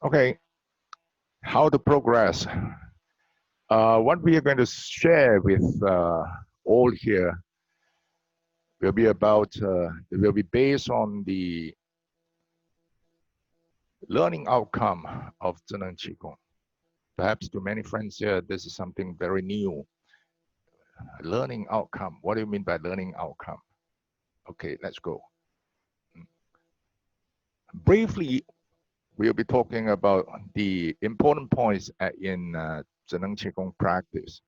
Okay, how to progress. What we are going to share with all here will be will be based on the learning outcome of Zhineng Qigong. Perhaps to many friends here, this is something very new. Learning outcome. What do you mean by learning outcome? Okay, let's go. Briefly, we'll be talking about the important points in Zhineng Qigong practice.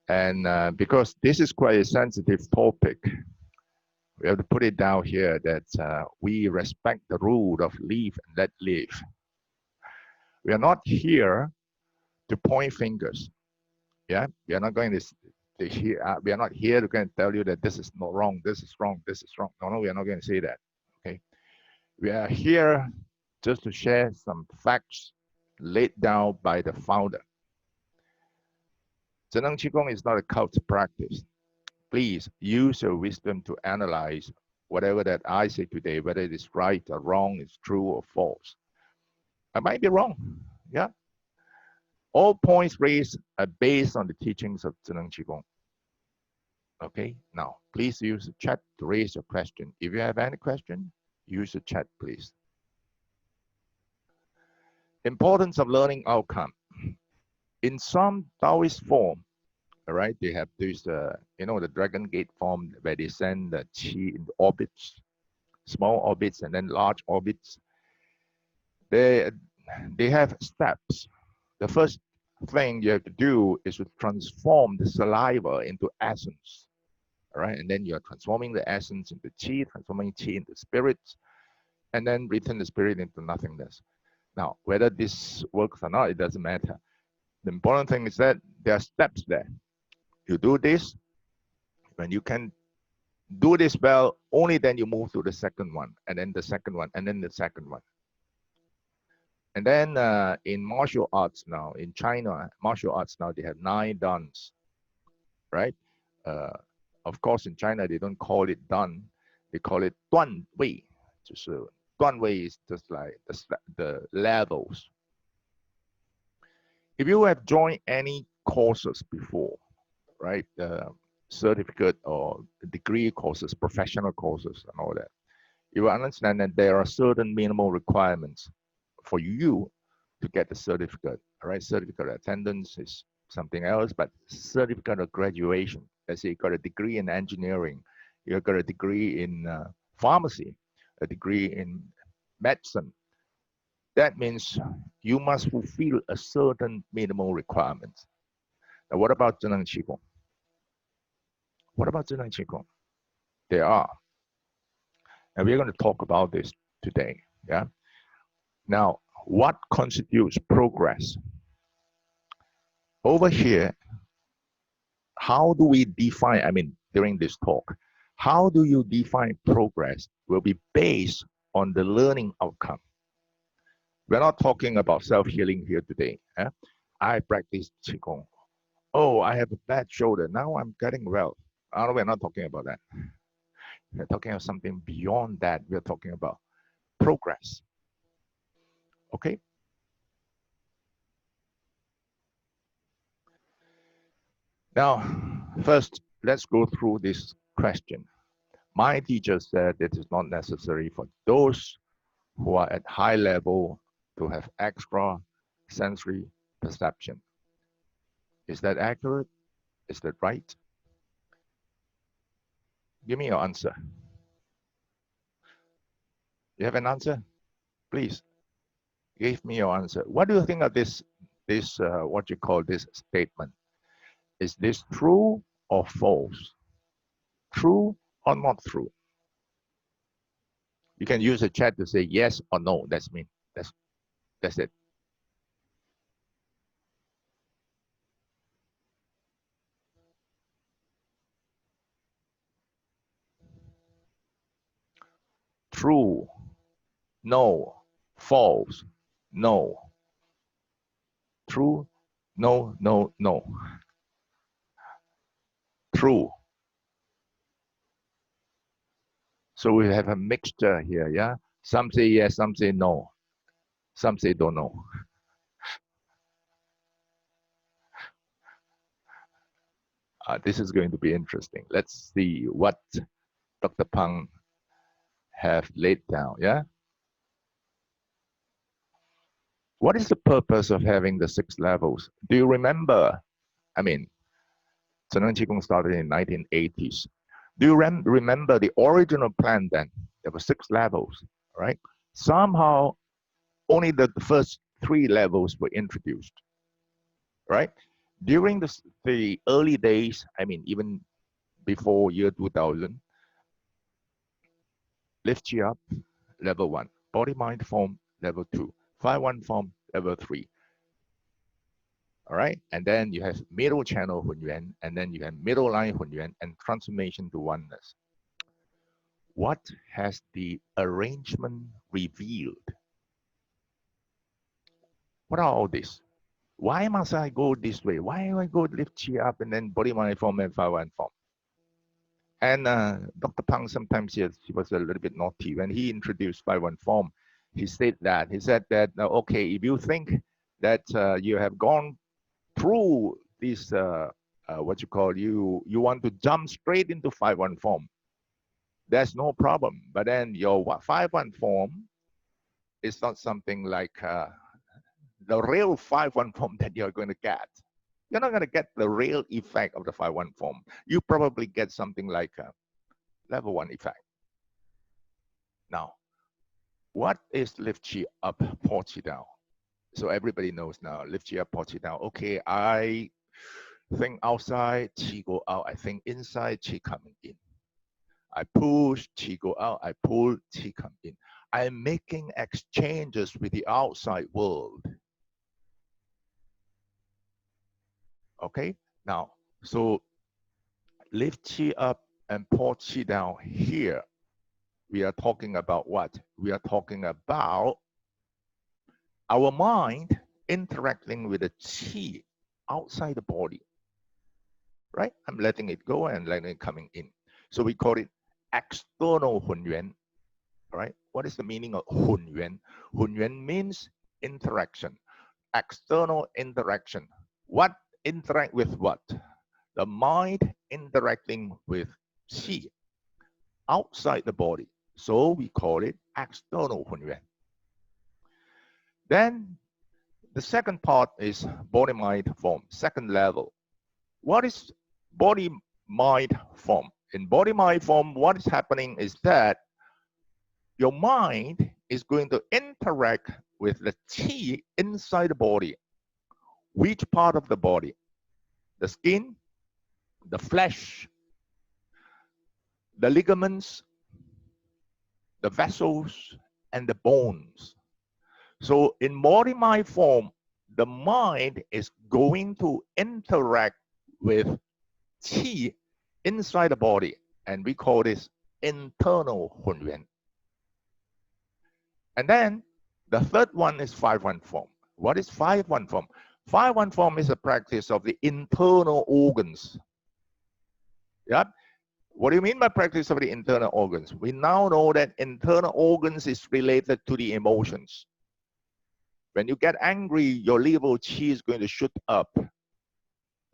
And because this is quite a sensitive topic, we have to put it down here that we respect the rule of live and let live. We are not here to point fingers. Yeah, we are not going to hear. We are not here to kind of tell you that this is not wrong, this is wrong, this is wrong. No, we are not going to say that. Okay, we are here just to share some facts laid down by the founder. Zhineng Qigong is not a cult practice. Please use your wisdom to analyze whatever that I say today, whether it is right or wrong, it's true or false. I might be wrong. Yeah. All points raised are based on the teachings of Zhineng Qigong. Okay. Now, please use the chat to raise your question. If you have any question, use the chat, please. Importance of learning outcome. In some Taoist form, all right, they have this, the Dragon Gate form where they send the Qi in orbits, small orbits and then large orbits. They have steps. The first thing you have to do is to transform the saliva into essence, all right? And then you're transforming the essence into Qi, transforming Qi into spirit, and then return the spirit into nothingness. Now, whether this works or not, it doesn't matter. The important thing is that there are steps there. You do this, when you can do this well, only then you move to the second one, and then the second one, and then the second one. And then in martial arts now, in China, martial arts now, they have 9 dans, right? Of course, in China, they don't call it dan, they call it 段位. 就是段位 is just like the levels. If you have joined any courses before, right? Certificate or degree courses, professional courses and all that, you will understand that there are certain minimal requirements for you to get the certificate. All right, certificate of attendance is something else, but certificate of graduation, let's say you got a degree in engineering, you got a degree in pharmacy, a degree in medicine, that means you must fulfill a certain minimal requirements. Now, what about Zhineng Qigong? What about Zhineng Qigong? There are. And we're going to talk about this today. Yeah. Now, what constitutes progress? Over here, how do we define, during this talk, how do you define progress will be based on the learning outcome. We're not talking about self-healing here today. I practice Qigong. Oh, I have a bad shoulder. Now I'm getting well. We're not talking about that. We're talking about something beyond that. We're talking about progress. Okay? Now, first, let's go through this question. My teacher said it is not necessary for those who are at high level to have extra sensory perception. Is that accurate? Is that right? Give me your answer. You have an answer? Please, give me your answer. What do you think of this what you call this statement? Is this true or false? True or not true? You can use the chat to say yes or no. That's me. That's it. True, no, false, no. True, no, no, no. True. So we have a mixture here, yeah? Some say yes, some say no. Some say don't know. This is going to be interesting. Let's see what Dr. Pang have laid down. Yeah. What is the purpose of having the 6 levels? Do you remember? I mean, Zhineng Qigong started in 1980s. Do you remember the original plan then? There were 6 levels, right? Somehow, only the first 3 levels were introduced, right? During the early days, I mean, even before year 2000, lift you up, level 1. Body, mind, form, level 2. 5-1 form, level 3. All right, and then you have middle channel Hunyuan, and then you have middle line Hunyuan, and transformation to oneness. What has the arrangement revealed? What are all this? Why must I go this way? Why do I go lift chi up and then body, mind, form, and 5-1 form? And Dr. Pang sometimes he was a little bit naughty when he introduced 5-1 form. He said that okay, if you think that you have gone through this what you call you want to jump straight into 5-1 form, there's no problem. But then your 5-1 form is not something like the real 5-1 form that you're going to get. You're not going to get the real effect of the 5-1 form. You probably get something like a level 1 effect. Now, what is lift chi up, pour chi down? So everybody knows now, lift chi up, pour chi down. Okay, I think outside, chi go out. I think inside, chi coming in. I push, chi go out. I pull, chi come in. I'm making exchanges with the outside world. Okay, now, so lift chi up and pour chi down here. We are talking about what? We are talking about our mind interacting with the chi outside the body, right? I'm letting it go and letting it coming in. So we call it external Hunyuan, right? What is the meaning of Hunyuan? Hunyuan means interaction, external interaction. What interact with what? The mind interacting with qi outside the body. So we call it external Hunyuan. Then the second part is body mind form, second level. What is body mind form? In body mind form, what is happening is that your mind is going to interact with the qi inside the body. Which part of the body? The skin, the flesh, the ligaments, the vessels, and the bones. So in body mind form, the mind is going to interact with qi inside the body, and we call this internal Hunyuan. And then the third one is 5-1 form. What is 5-1 form? 5-1 form is a practice of the internal organs. Yeah. What do you mean by practice of the internal organs? We now know that internal organs is related to the emotions. When you get angry, your liver chi is going to shoot up.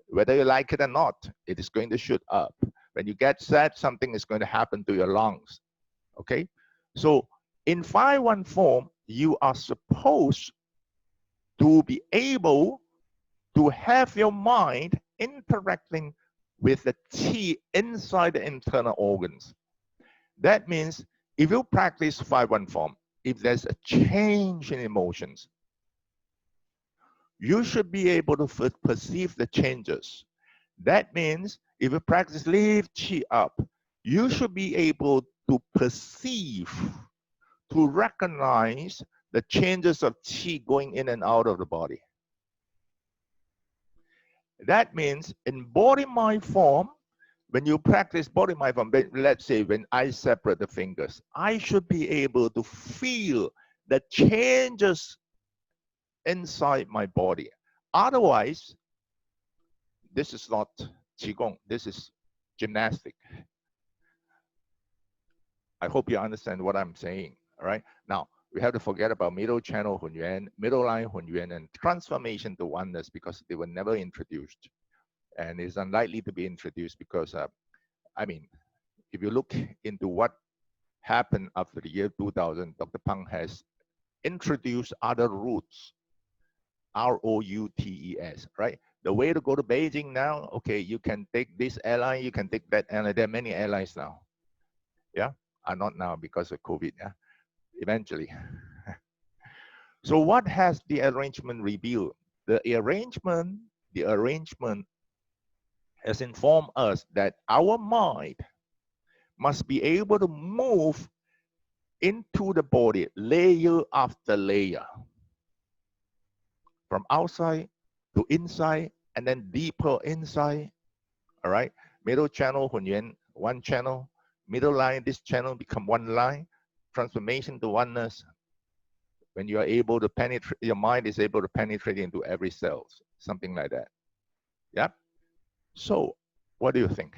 Whether you like it or not, it is going to shoot up. When you get sad, something is going to happen to your lungs. Okay? So in 5-1 form, you are supposed to be able to have your mind interacting with the qi inside the internal organs. That means if you practice 5-1 form, if there's a change in emotions, you should be able to perceive the changes. That means if you practice lift chi up, you should be able to perceive, to recognize the changes of qi going in and out of the body. That means in body mind form, when you practice body mind form, let's say when I separate the fingers, I should be able to feel the changes inside my body. Otherwise, this is not Qigong, this is gymnastic. I hope you understand what I'm saying. All right. Now, We have to forget about middle channel Hunyuan, middle line Hunyuan, and transformation to oneness because they were never introduced. And it's unlikely to be introduced because, I mean, if you look into what happened after the year 2000, Dr. Pang has introduced other routes, routes, right? The way to go to Beijing now, okay, you can take this airline, you can take that airline. There are many airlines now, yeah? Not now because of COVID, yeah? Eventually. So what has the arrangement revealed? The arrangement has informed us that our mind must be able to move into the body layer after layer, from outside to inside, and then deeper inside. All right, middle channel, Hunyuan, one channel, middle line, this channel become one line, transformation to oneness. When you are able to penetrate, your mind is able to penetrate into every cell, something like that. Yeah. So, what do you think?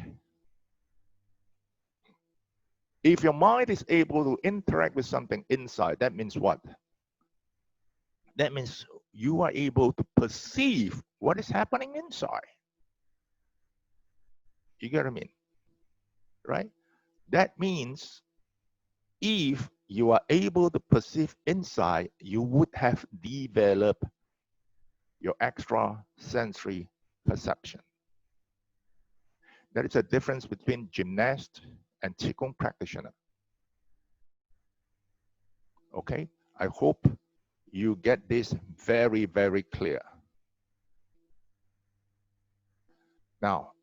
If your mind is able to interact with something inside, that means what? That means you are able to perceive what is happening inside. You get what I mean? Right? That means if you are able to perceive inside, you would have developed your extra sensory perception. There is a difference between gymnast and Qigong practitioner. Okay? I hope you get this very, very clear. Now,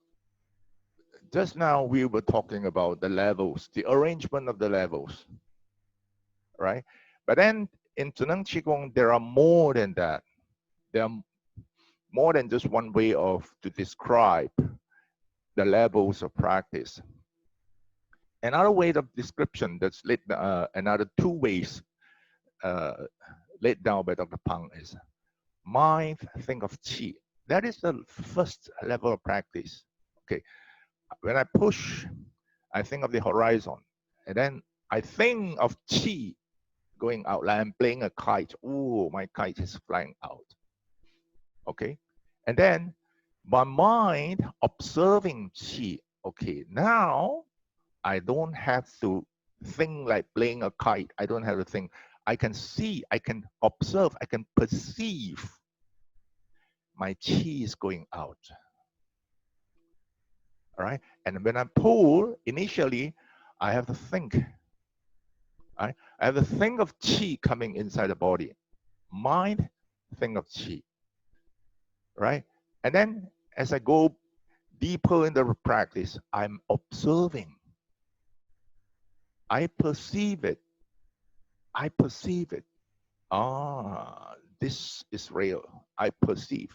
just now we were talking about the levels, the arrangement of the levels, right? But then in Zhineng Qigong, there are more than that. There are more than just one way to describe the levels of practice. Another way of description that's another two ways laid down by Dr. Pang is mind, think of qi. That is the first level of practice. Okay, when I push, I think of the horizon, and then I think of qi going out, like I'm playing a kite. Oh, my kite is flying out. Okay, and then my mind observing qi. Okay, now I don't have to think like playing a kite. I don't have to think. I can see, I can observe, I can perceive my qi is going out. All right. And when I pull, initially, I have to think. Right? I have to think of qi coming inside the body. Mind, think of qi. Right? And then as I go deeper into the practice, I'm observing. I perceive it. I perceive it. Ah, this is real. I perceive.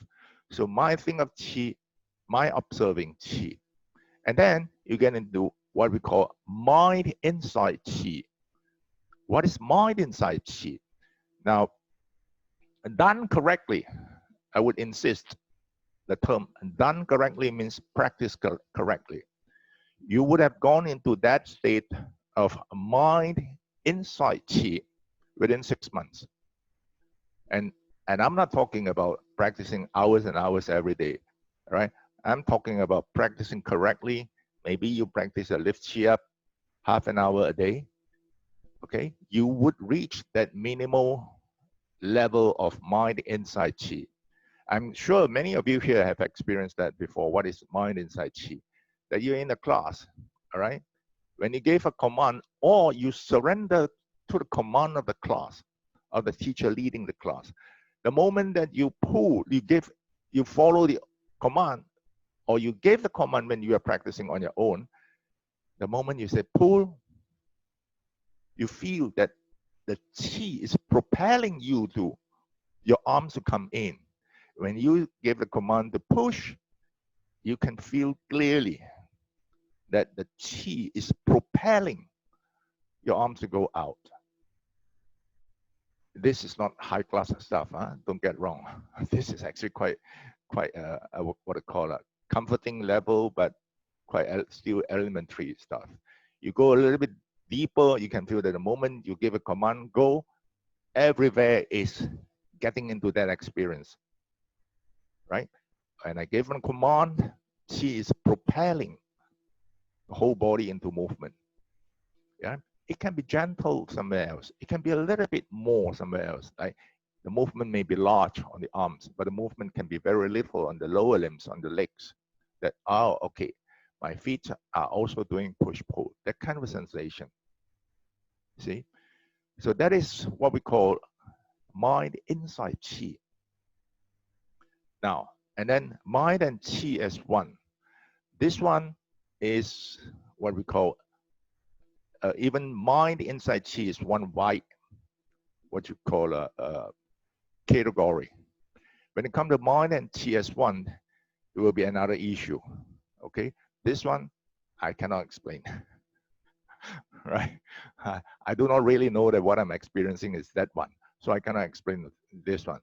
So my thing of qi, my observing qi. And then you get into what we call mind inside qi. What is mind inside qi? Now, done correctly, I would insist the term done correctly means practice correctly. You would have gone into that state of mind inside qi within 6 months. And I'm not talking about practicing hours and hours every day, right? I'm talking about practicing correctly. Maybe you practice a lift chi up half an hour a day, okay? You would reach that minimal level of mind inside qi. I'm sure many of you here have experienced that before. What is mind inside qi? That you're in a class, all right? When you gave a command or you surrender to the command of the class, of the teacher leading the class, the moment that you pull, you follow the command, or you gave the command when you are practicing on your own, the moment you say pull, you feel that the qi is propelling you to your arms to come in. When you give the command to push, you can feel clearly that the qi is propelling your arms to go out. This is not high class stuff, huh? Don't get wrong. This is actually quite what I call a comforting level, but quite still elementary stuff. You go a little bit deeper, you can feel that the moment you give a command, go, everywhere is getting into that experience, right? And I gave a command, chi is propelling the whole body into movement. Yeah, it can be gentle somewhere else. It can be a little bit more somewhere else. Like the movement may be large on the arms, but the movement can be very little on the lower limbs, on the legs. That, oh, okay, my feet are also doing push-pull. That kind of a sensation. See? So that is what we call mind inside chi. Now, and then mind and chi as one. This one is what we call, even mind inside chi is one wide, what you call a category. When it comes to mind and chi as one, it will be another issue. Okay, this one I cannot explain. Right? I do not really know that what I'm experiencing is that one, so I cannot explain this one.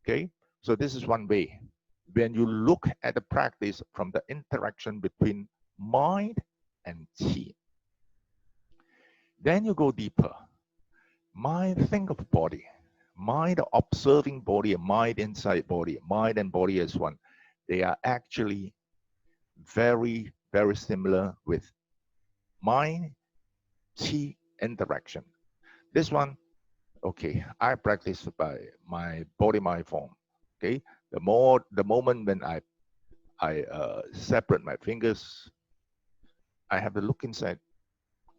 Okay, so this is one way. When you look at the practice from the interaction between mind and chi, then you go deeper. Mind think of body, mind observing body, mind inside body, mind and body as one. They are actually very, very similar with mind chi interaction. This one, okay, I practice by my body mind form. Okay, the moment when I separate my fingers, I have to look inside.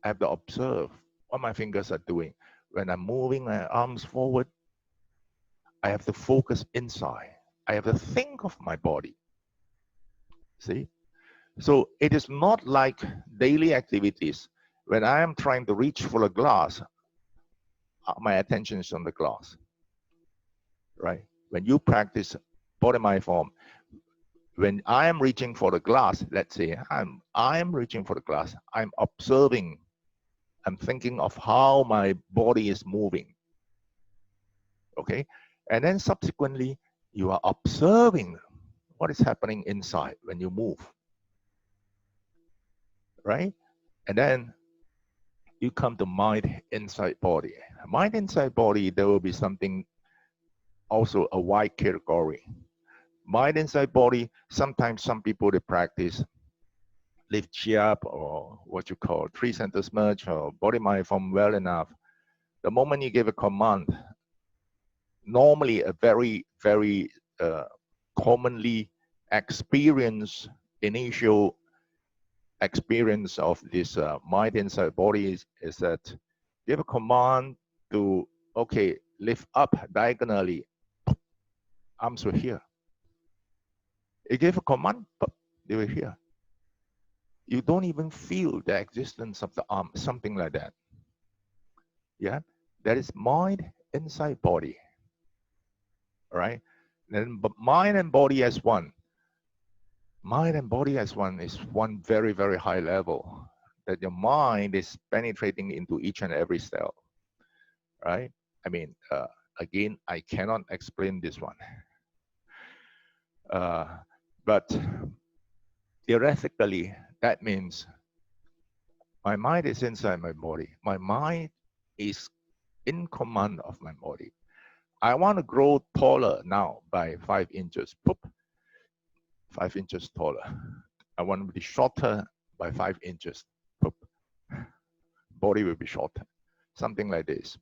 I have to observe what my fingers are doing. When I'm moving my arms forward, I have to focus inside. I have to think of my body. See? So it is not like daily activities. When I am trying to reach for a glass, my attention is on the glass, right? When you practice body mind form, when I am reaching for the glass, let's say I'm reaching for the glass, I'm observing, I'm thinking of how my body is moving. Okay, and then subsequently you are observing what is happening inside when you move, right? And then you come to mind inside body. Mind inside body, there will be something, also a wide category. Mind inside body, sometimes some people they practice lift chi up, or what you call three centers merge, or body mind form well enough. The moment you give a command, normally a very, very commonly experienced initial experience of this mind inside body is that give a command to, okay, lift up diagonally, arms were here. You give a command, they were here. You don't even feel the existence of the arm, something like that. Yeah, that is mind inside body. All right, then mind and body as one. Mind and body as one is one very, very high level, that your mind is penetrating into each and every cell, right? I mean, again, I cannot explain this one. But theoretically, that means my mind is inside my body. My mind is in command of my body. I want to grow taller now by 5 inches. Poop, 5 inches taller. I want to be shorter by 5 inches. Poop. Body will be shorter. Something like this.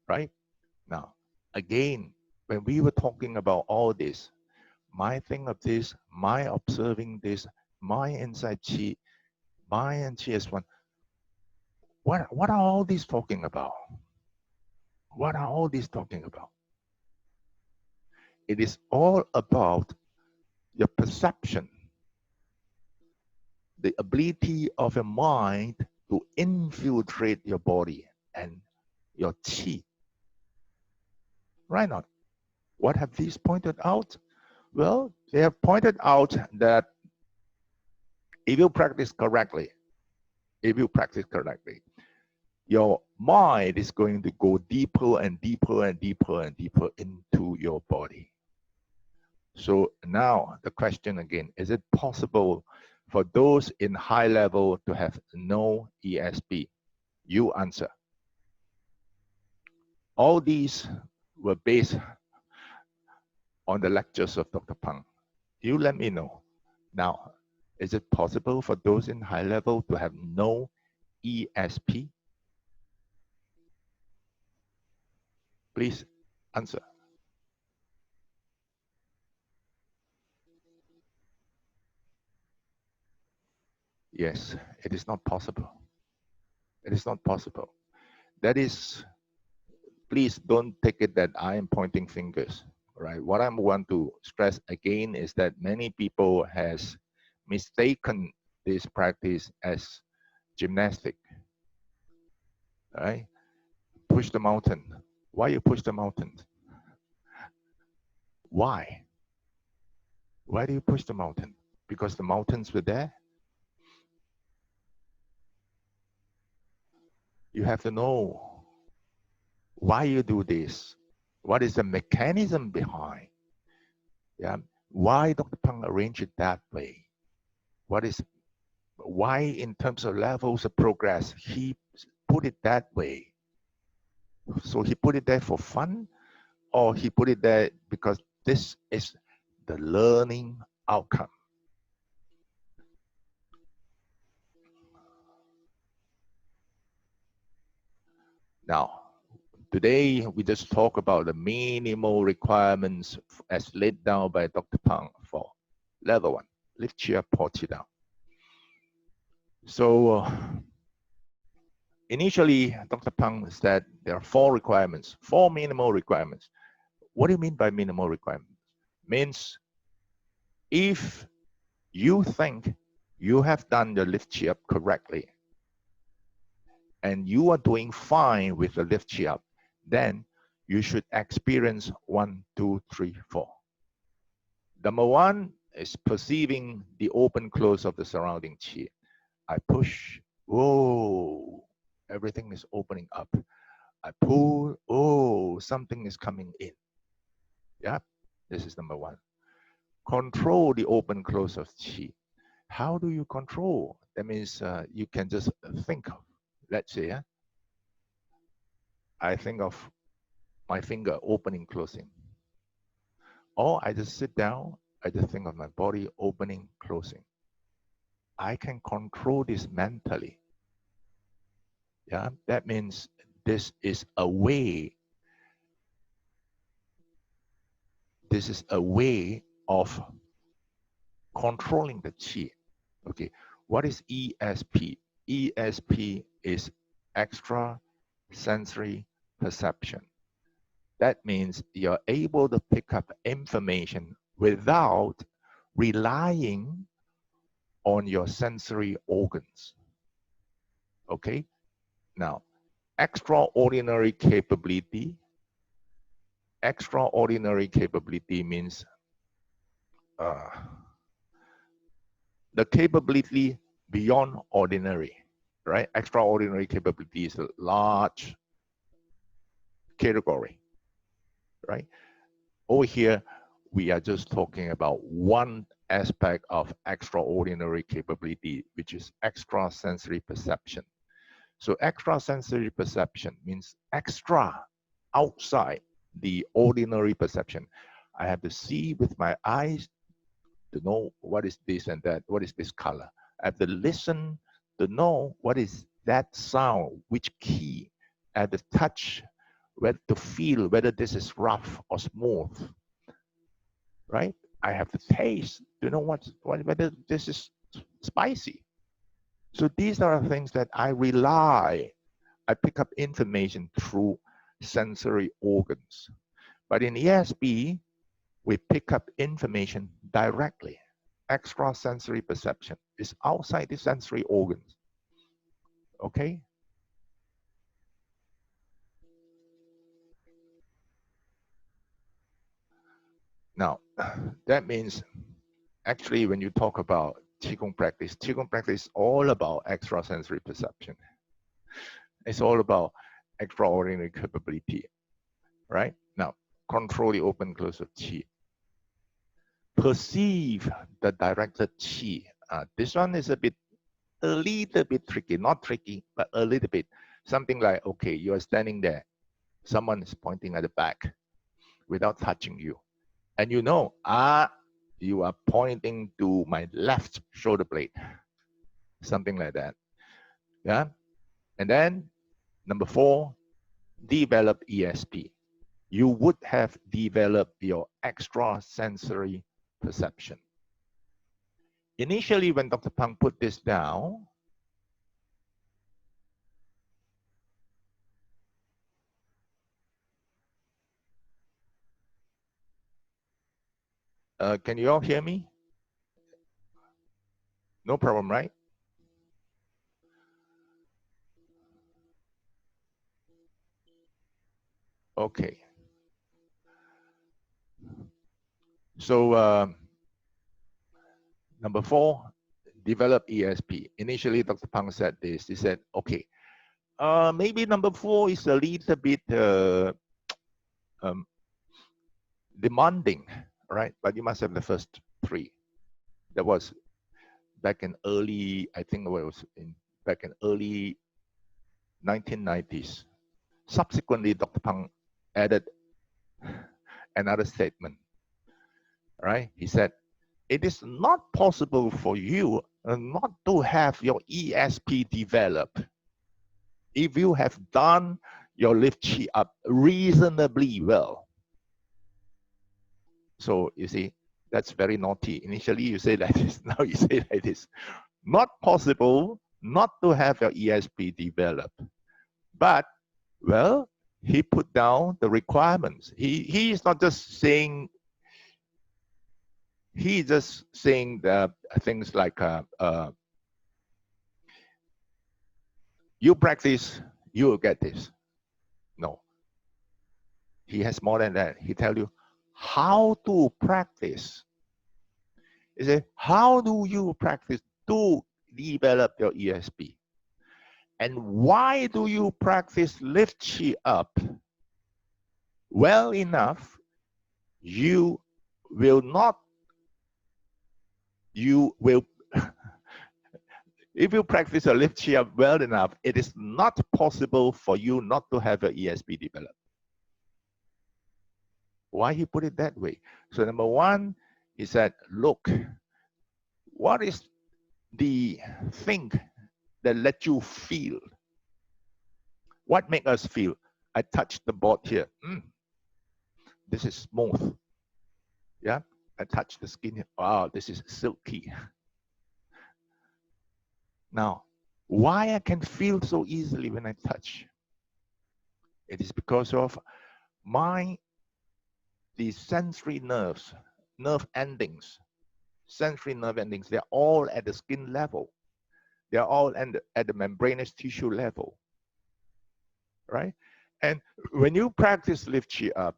Right? Now, again, when we were talking about all this, my thing of this, my observing this, my inside chi, my and chi is one. What are all these talking about? What are all these talking about? It is all about your perception, the ability of your mind to infiltrate your body and your chi. Right now, what have these pointed out? Well, they have pointed out that if you practice correctly, your mind is going to go deeper and deeper and deeper and deeper into your body. So now the question again, is it possible for those in high level to have no ESP? You answer. All these were based on the lectures of Dr. Pang. You let me know. Now, is it possible for those in high level to have no ESP? Please answer. Yes, it is not possible. It is not possible. That is, please don't take it that I am pointing fingers, right? What I want to stress again is that many people has mistaken this practice as gymnastic, right? Push the mountain. Why you push the mountain? Why? Why do you push the mountain? Because the mountains were there? You have to know why you do this. What is the mechanism behind? Yeah. Why Dr. Pang arranged it that way? What is why in terms of levels of progress he put it that way? So he put it there for fun, or he put it there because this is the learning outcome? Now, today we just talk about the minimal requirements as laid down by Dr. Pang for level 1, lift chair, porch down. So initially, Dr. Pang said there are 4 requirements, 4 minimal requirements. What do you mean by minimal requirements? Means if you think you have done the lift chair correctly and you are doing fine with the lift chair, then you should experience 1, 2, 3, 4. Number 1 is perceiving the open close of the surrounding chi. I push, whoa, everything is opening up. I pull, oh, something is coming in. Yeah, this is number 1. Control the open close of chi. How do you control? That means you can just think of, let's say, I think of my finger opening, closing. Or I just sit down, I just think of my body opening, closing. I can control this mentally. Yeah, that means this is a way. This is a way of controlling the chi. Okay, what is ESP? ESP is extra sensory perception. That means you're able to pick up information without relying on your sensory organs. Okay, now extraordinary capability. Extraordinary capability means the capability beyond ordinary, right? Extraordinary capability is a large category, right? Over here, we are just talking about one aspect of extraordinary capability, which is extrasensory perception. So extrasensory perception means extra, outside the ordinary perception. I have to see with my eyes to know what is this and that, what is this color. I have to listen to know what is that sound, which key. I have to touch, whether to feel whether this is rough or smooth, right? I have to taste to know whether this is spicy. So these are things that I pick up information through sensory organs. But in ESP, we pick up information directly. Extrasensory perception is outside the sensory organs. Okay? Now, that means actually when you talk about Qigong practice is all about extrasensory perception. It's all about extraordinary capability, right? Now, control the open close of Qi. Perceive the directed Qi. This one is a little bit tricky, not tricky, but a little bit. Something like, okay, you are standing there. someone is pointing at the back without touching you. And you know, you are pointing to my left shoulder blade, something like that. Yeah. And then number 4, develop ESP. You would have developed your extrasensory perception. Initially, when Dr. Pang put this down, can you all hear me? No problem, right? Okay. So number 4, develop ESP. Initially, Dr. Pang said this. He said, okay, maybe number 4 is a little bit um, demanding, right? But you must have the first 3. That was back in early, I think it was back in early 1990s. Subsequently, Dr. Pang added another statement, right? He said, it is not possible for you not to have your ESP develop if you have done your lift chi up reasonably well. So you see, that's very naughty. Initially you say like this, now you say like this. Not possible not to have your ESP develop. But, well, he put down the requirements. He is not just saying, he's just saying the things like, you practice, you will get this. No. He has more than that. He tell you how to practice. He said, how do you practice to develop your ESP? And why do you practice lift chi up well enough? You will not, you will, if you practice a lift chi up well enough, it is not possible for you not to have your ESP develop. Why he put it that way? So number 1, he said, look, what is the thing that let you feel? What make us feel? I touched the board here. This is smooth. Yeah, I touch the skin here. Wow, this is silky. Now, why I can feel so easily when I touch? It is because of the sensory nerves, nerve endings, sensory nerve endings. They're all at the skin level. They're all at the membranous tissue level, right? And when you practice lift chi up,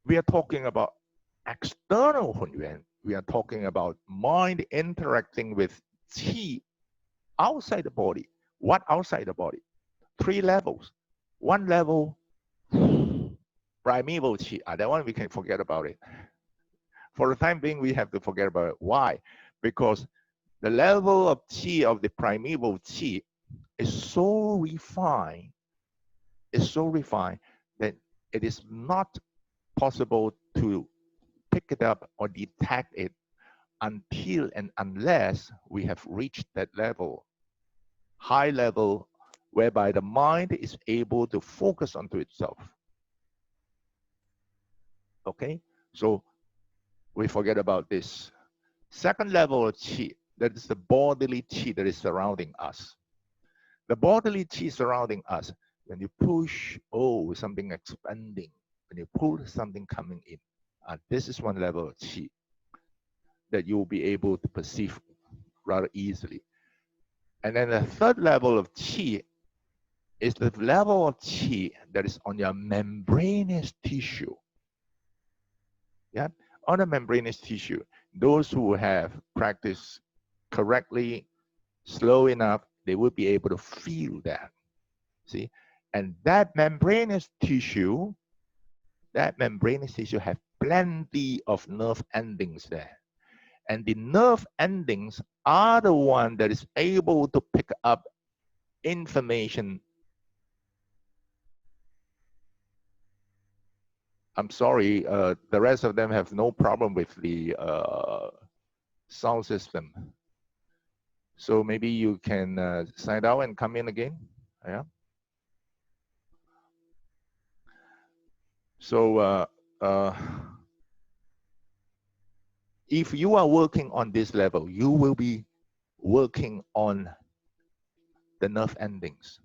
we are talking about external hunyuan. We are talking about mind interacting with qi outside the body. What outside the body? 3 levels. 1 level, primeval qi. That one we can forget about it. For the time being, we have to forget about it. Why? Because the level of qi of the primeval qi is so refined, that it is not possible to pick it up or detect it until and unless we have reached that level, high level, whereby the mind is able to focus onto itself. Okay, so we forget about this. Second level of qi, that is the bodily qi that is surrounding us. The bodily qi surrounding us, when you push, something expanding. When you pull, something coming in. This is 1 level of qi that you will be able to perceive rather easily. And then the 3rd level of qi is the level of qi that is on your membranous tissue. Yeah, on the membranous tissue. Those who have practiced correctly, slow enough, they will be able to feel that. See, and that membranous tissue have plenty of nerve endings there. And the nerve endings are the one that is able to pick up information I'm sorry, the rest of them have no problem with the sound system. So maybe you can sign out and come in again. Yeah. So if you are working on this level, you will be working on the nerve endings.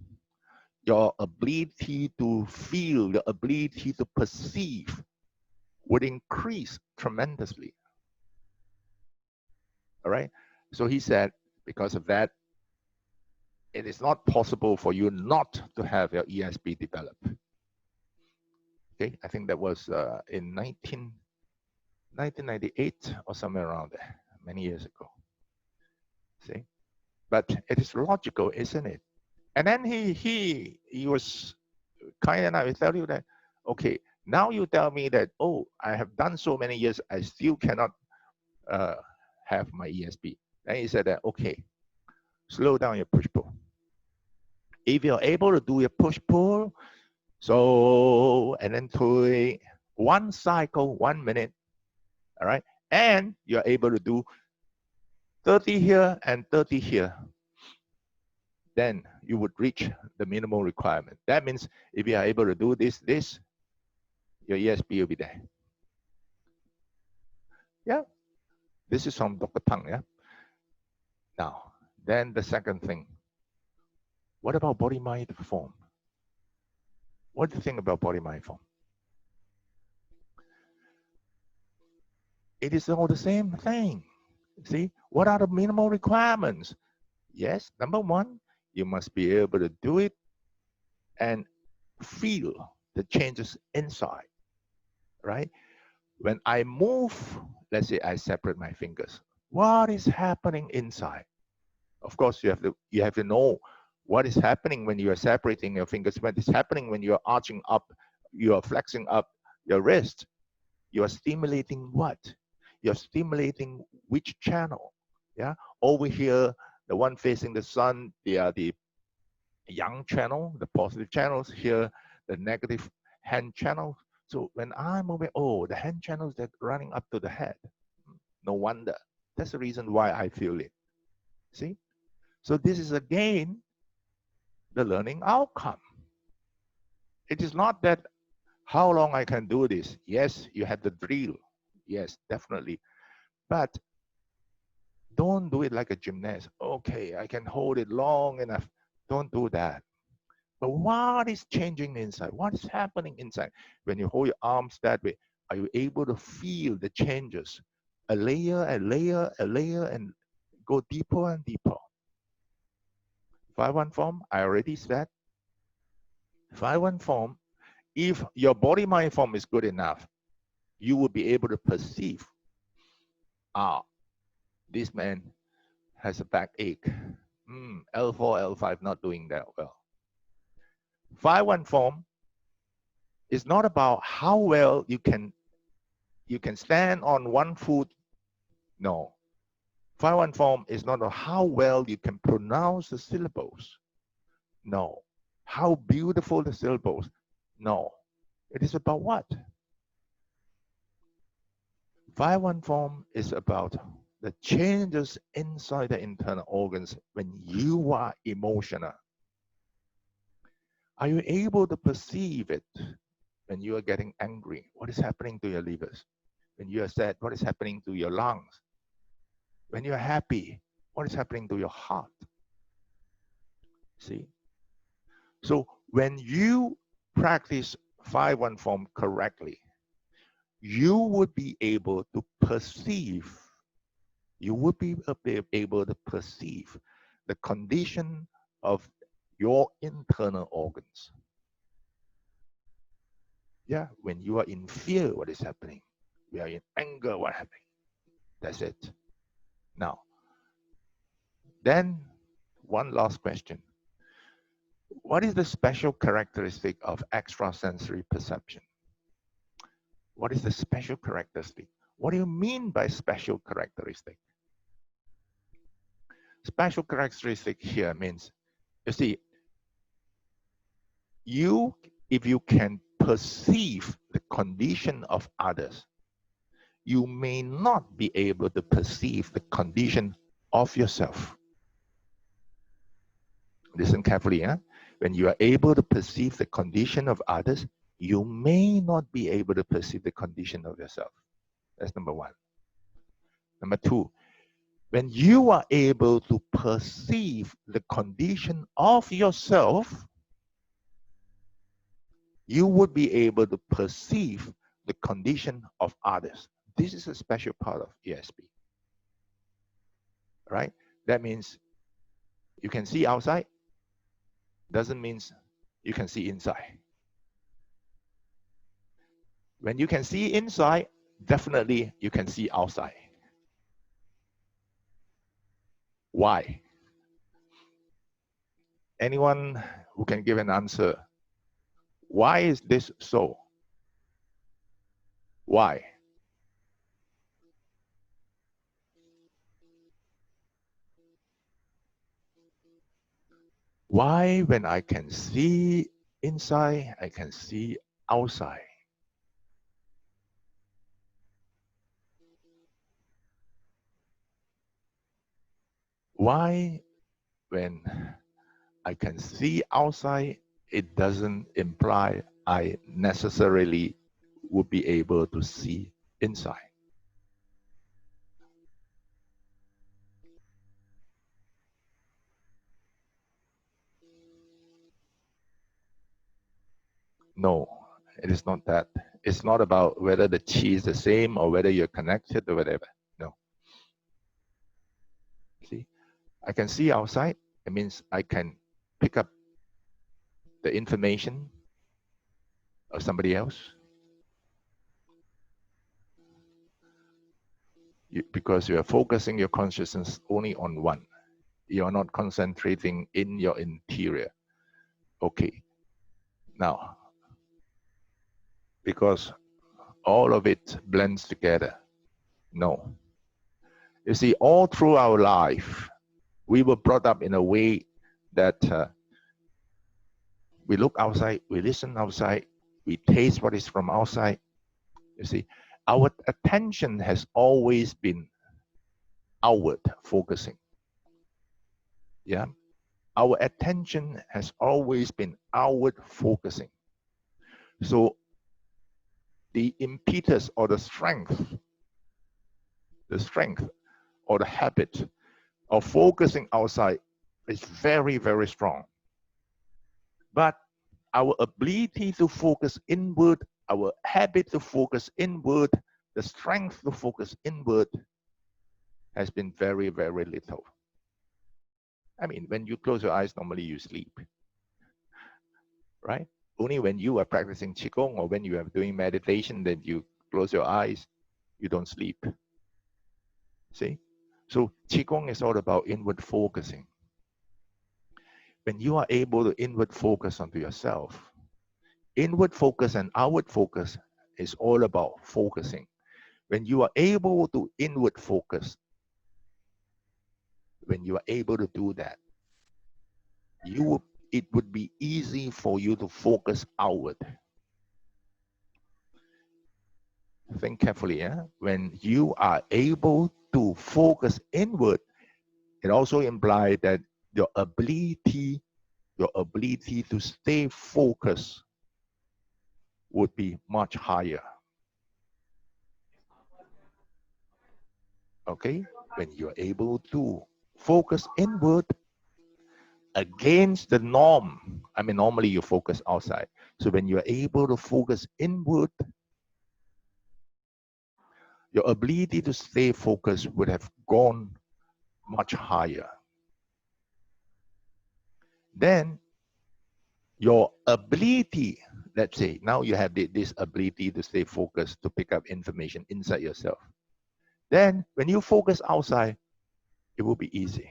Your ability to feel, your ability to perceive would increase tremendously. All right. So he said, because of that, it is not possible for you not to have your ESP develop. Okay. I think that was in 1998 or somewhere around there, many years ago. See? But it is logical, isn't it? And then he was kind enough to tell you that, okay, now you tell me that, oh, I have done so many years, I still cannot have my ESP. Then he said that, okay, slow down your push pull. If you're able to do your push pull, so, and then to one cycle, 1 minute, all right, and you're able to do 30 here and 30 here, then you would reach the minimal requirement. That means if you are able to do this, your ESP will be there. Yeah, this is from Dr. Pang, yeah? Now, then the second thing, what about body, mind, form? What do you think about body, mind, form? It is all the same thing. See, what are the minimal requirements? Yes, number one, you must be able to do it and feel the changes inside, right? When I move, let's say I separate my fingers, what is happening inside? Of course, you have to know what is happening when you are separating your fingers, what is happening when you are arching up, you are flexing up your wrist. You are stimulating what? You're stimulating which channel? Yeah, over here, the one facing the sun, they are the yang channel, the positive channels. Here, the negative hand channel. So when I'm moving, oh, the hand channels that running up to the head. No wonder. That's the reason why I feel it. See? So this is again the learning outcome. It is not that how long I can do this. Yes, you have the drill. Yes, definitely. But don't do it like a gymnast. Okay, I can hold it long enough. Don't do that. But what is changing inside? What is happening inside? When you hold your arms that way, are you able to feel the changes? A layer, a layer, a layer, and go deeper and deeper. 5-1 form, I already said. 5-1 form, if your body mind form is good enough, you will be able to perceive, this man has a backache. L4, L5 not doing that well. 5-1 form is not about how well you can stand on one foot. No. 5-1 form is not about how well you can pronounce the syllables. No. How beautiful the syllables. No. It is about what? 5-1 form is about the changes inside the internal organs when you are emotional. Are you able to perceive it when you are getting angry? What is happening to your livers? When you are sad, what is happening to your lungs? When you are happy, what is happening to your heart? See? So when you practice 5-1 form correctly, you would be able to perceive, the condition of your internal organs. Yeah, when you are in fear, what is happening? We are in anger, what happening? That's it. Now, then one last question. What is the special characteristic of extrasensory perception? What is the special characteristic? What do you mean by special characteristic? Special characteristic here means, you see, if you can perceive the condition of others, you may not be able to perceive the condition of yourself. Listen carefully. When you are able to perceive the condition of others, you may not be able to perceive the condition of yourself. That's number one. Number two, when you are able to perceive the condition of yourself, you would be able to perceive the condition of others. This is a special part of ESP, right? That means you can see outside, doesn't mean you can see inside. When you can see inside, definitely you can see outside. Why? Anyone who can give an answer? Why is this so? Why? Why, when I can see inside, I can see outside? Why, when I can see outside, it doesn't imply I necessarily would be able to see inside? No, it is not that. It's not about whether the chi is the same or whether you're connected or whatever. No. See, I can see outside. It means I can pick up the information of somebody else. Because you are focusing your consciousness only on one. You are not concentrating in your interior. Okay. Now, because all of it blends together. No. You see, all through our life, we were brought up in a way that we look outside, we listen outside, we taste what is from outside. You see, our attention has always been outward focusing. Yeah. Our attention has always been outward focusing. So the impetus or the strength or the habit of focusing outside is very, very strong. But our ability to focus inward, our habit to focus inward, the strength to focus inward has been very, very little. I mean, when you close your eyes, normally you sleep, right? Only when you are practicing Qigong or when you are doing meditation that you close your eyes, you don't sleep. See? So Qigong is all about inward focusing. When you are able to inward focus onto yourself, inward focus and outward focus is all about focusing. When you are able to inward focus, when you are able to do that, it would be easy for you to focus outward. Think carefully. When you are able to focus inward, it also implies that your ability to stay focused would be much higher. Okay? When you're able to focus inward against the norm, I mean, normally you focus outside. So when you're able to focus inward, your ability to stay focused would have gone much higher. Then your ability, let's say, now you have this ability to stay focused, to pick up information inside yourself. Then when you focus outside, it will be easy.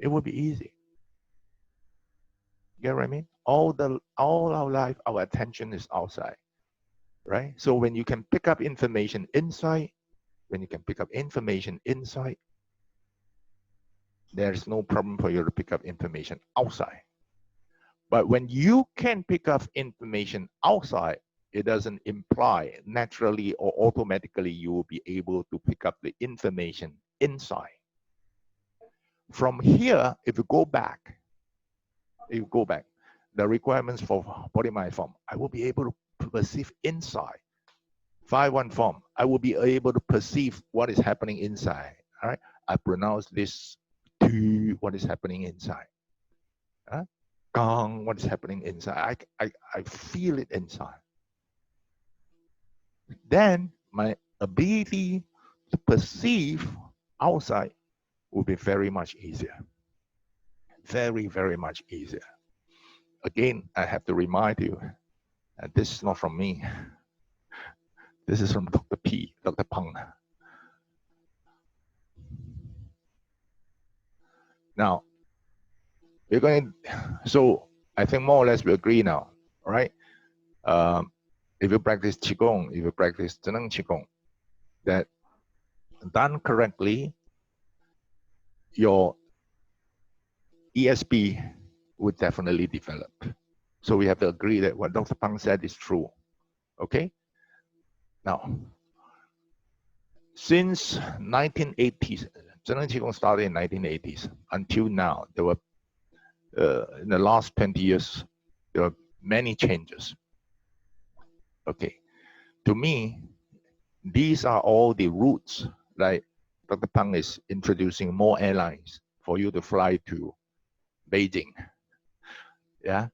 It will be easy. You get what I mean? All our life, our attention is outside, right? So when you can pick up information inside, there's no problem for you to pick up information outside. But when you can pick up information outside, it doesn't imply naturally or automatically you will be able to pick up the information inside. From here, if you go back, the requirements for body mind form, I will be able to perceive inside. 5-1 form, I will be able to perceive what is happening inside. All right, I pronounce this to what is happening inside. Gong, what is happening inside? I feel it inside. Then my ability to perceive outside will be very much easier. Very, very much easier. Again, I have to remind you, and this is not from me. This is from Dr. P, Dr. Peng. Now, we're going, so I think more or less we agree now, right? If you practice Qigong, if you practice Zhineng Qigong, that done correctly, your ESP would definitely develop. So we have to agree that what Dr. Peng said is true. Okay? Now, since 1980s, Zhineng Qigong started in 1980s until now, there were in the last 20 years, there were many changes. Okay, to me, these are all the routes. Like Dr. Peng is introducing more airlines for you to fly to Beijing. Yeah,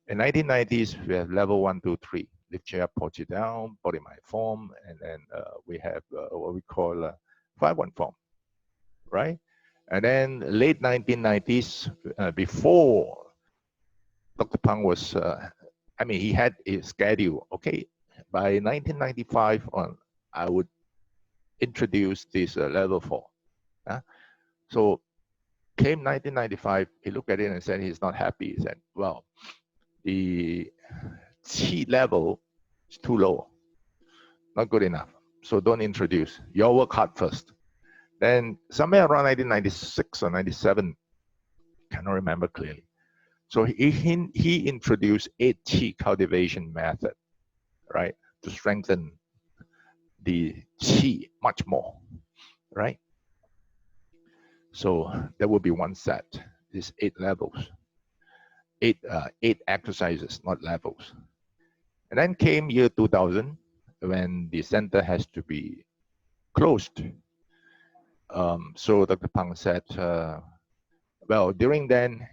in 1990s, we have level 1, 2, 3. Lift chair, push it down, body mind form, and then we have what we call 5-1 form, right? And then late 1990s, before Dr. Peng was, I mean, he had a schedule. Okay, by 1995 on, I would introduce this level 4. So came 1995, he looked at it and said he's not happy. He said, well, the Qi level is too low, not good enough. So don't introduce. You all work hard first. Then somewhere around 1996 or 97, cannot remember clearly. So he introduced 8 Qi cultivation method, right, to strengthen the Qi much more, right? So there will be one set. These 8 levels, 8 exercises, not levels. And then came year 2000 when the center has to be closed. So Dr. Peng said, well, during then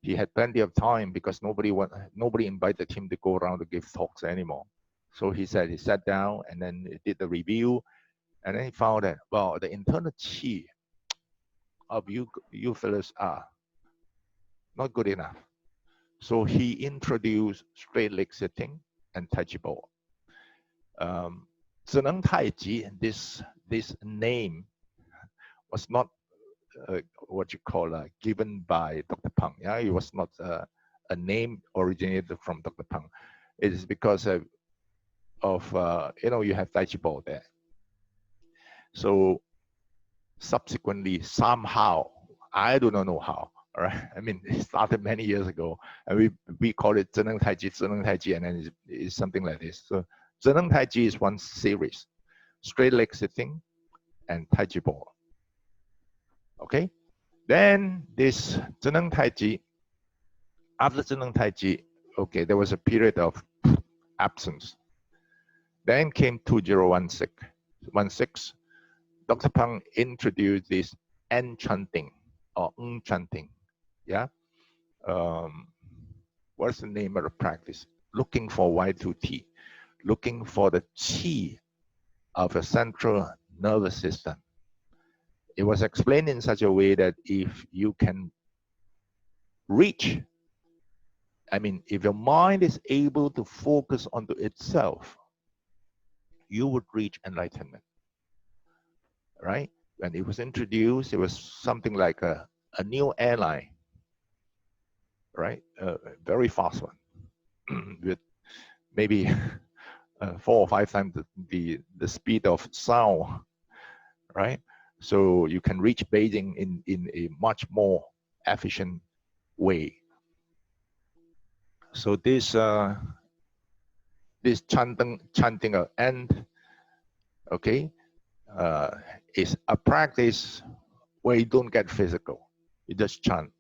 he had plenty of time because nobody invited him to go around to give talks anymore. So he said he sat down and then did the review, and then he found that, well, the internal Qi of you fellas are not good enough. So he introduced straight leg sitting and Tai Chi ball. Zhineng Tai Chi, this name was not what you call given by Dr. Peng. Yeah, it was not a name originated from Dr. Peng. It is because of you have Tai Chi ball there. So subsequently, somehow, I do not know how. All right, I mean, it started many years ago, and we call it Zhineng Tai Chi, and then it's something like this. So Zhineng Tai Chi is one series, straight leg sitting and Tai Chi ball. Okay, then this Zhineng Tai Chi, after Zhineng Tai Chi, okay, there was a period of absence. Then came 2016. Dr. Peng introduced this N chanting or Ng chanting. Yeah. What's the name of the practice? Looking for Y2T, looking for the Qi of a central nervous system. It was explained in such a way that if you can reach, I mean, if your mind is able to focus onto itself, you would reach enlightenment, right? When it was introduced, it was something like a new airline, right? A very fast one with maybe 4 or 5 times the speed of sound, right? So you can reach Beijing in a much more efficient way. So this this chanting of end, okay, is a practice where you don't get physical. You just chant.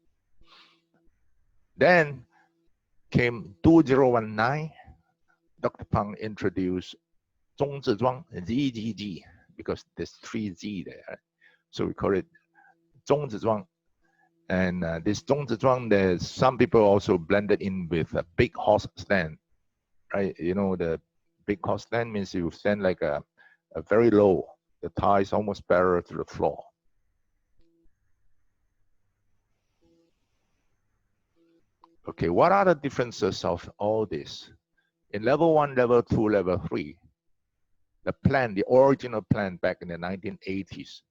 Then came 2019. Dr. Pang introduced 中字庄 ZZZ because there's 3 Z there. So we call it 中字庄. And this 中字庄, there's some people also blended in with a big horse stand, right? You know, the big horse stand means you stand like a very low. The thighs almost parallel to the floor. Okay, what are the differences of all this? In level 1, level 2, level 3, the plan, the original plan back in the 1980s,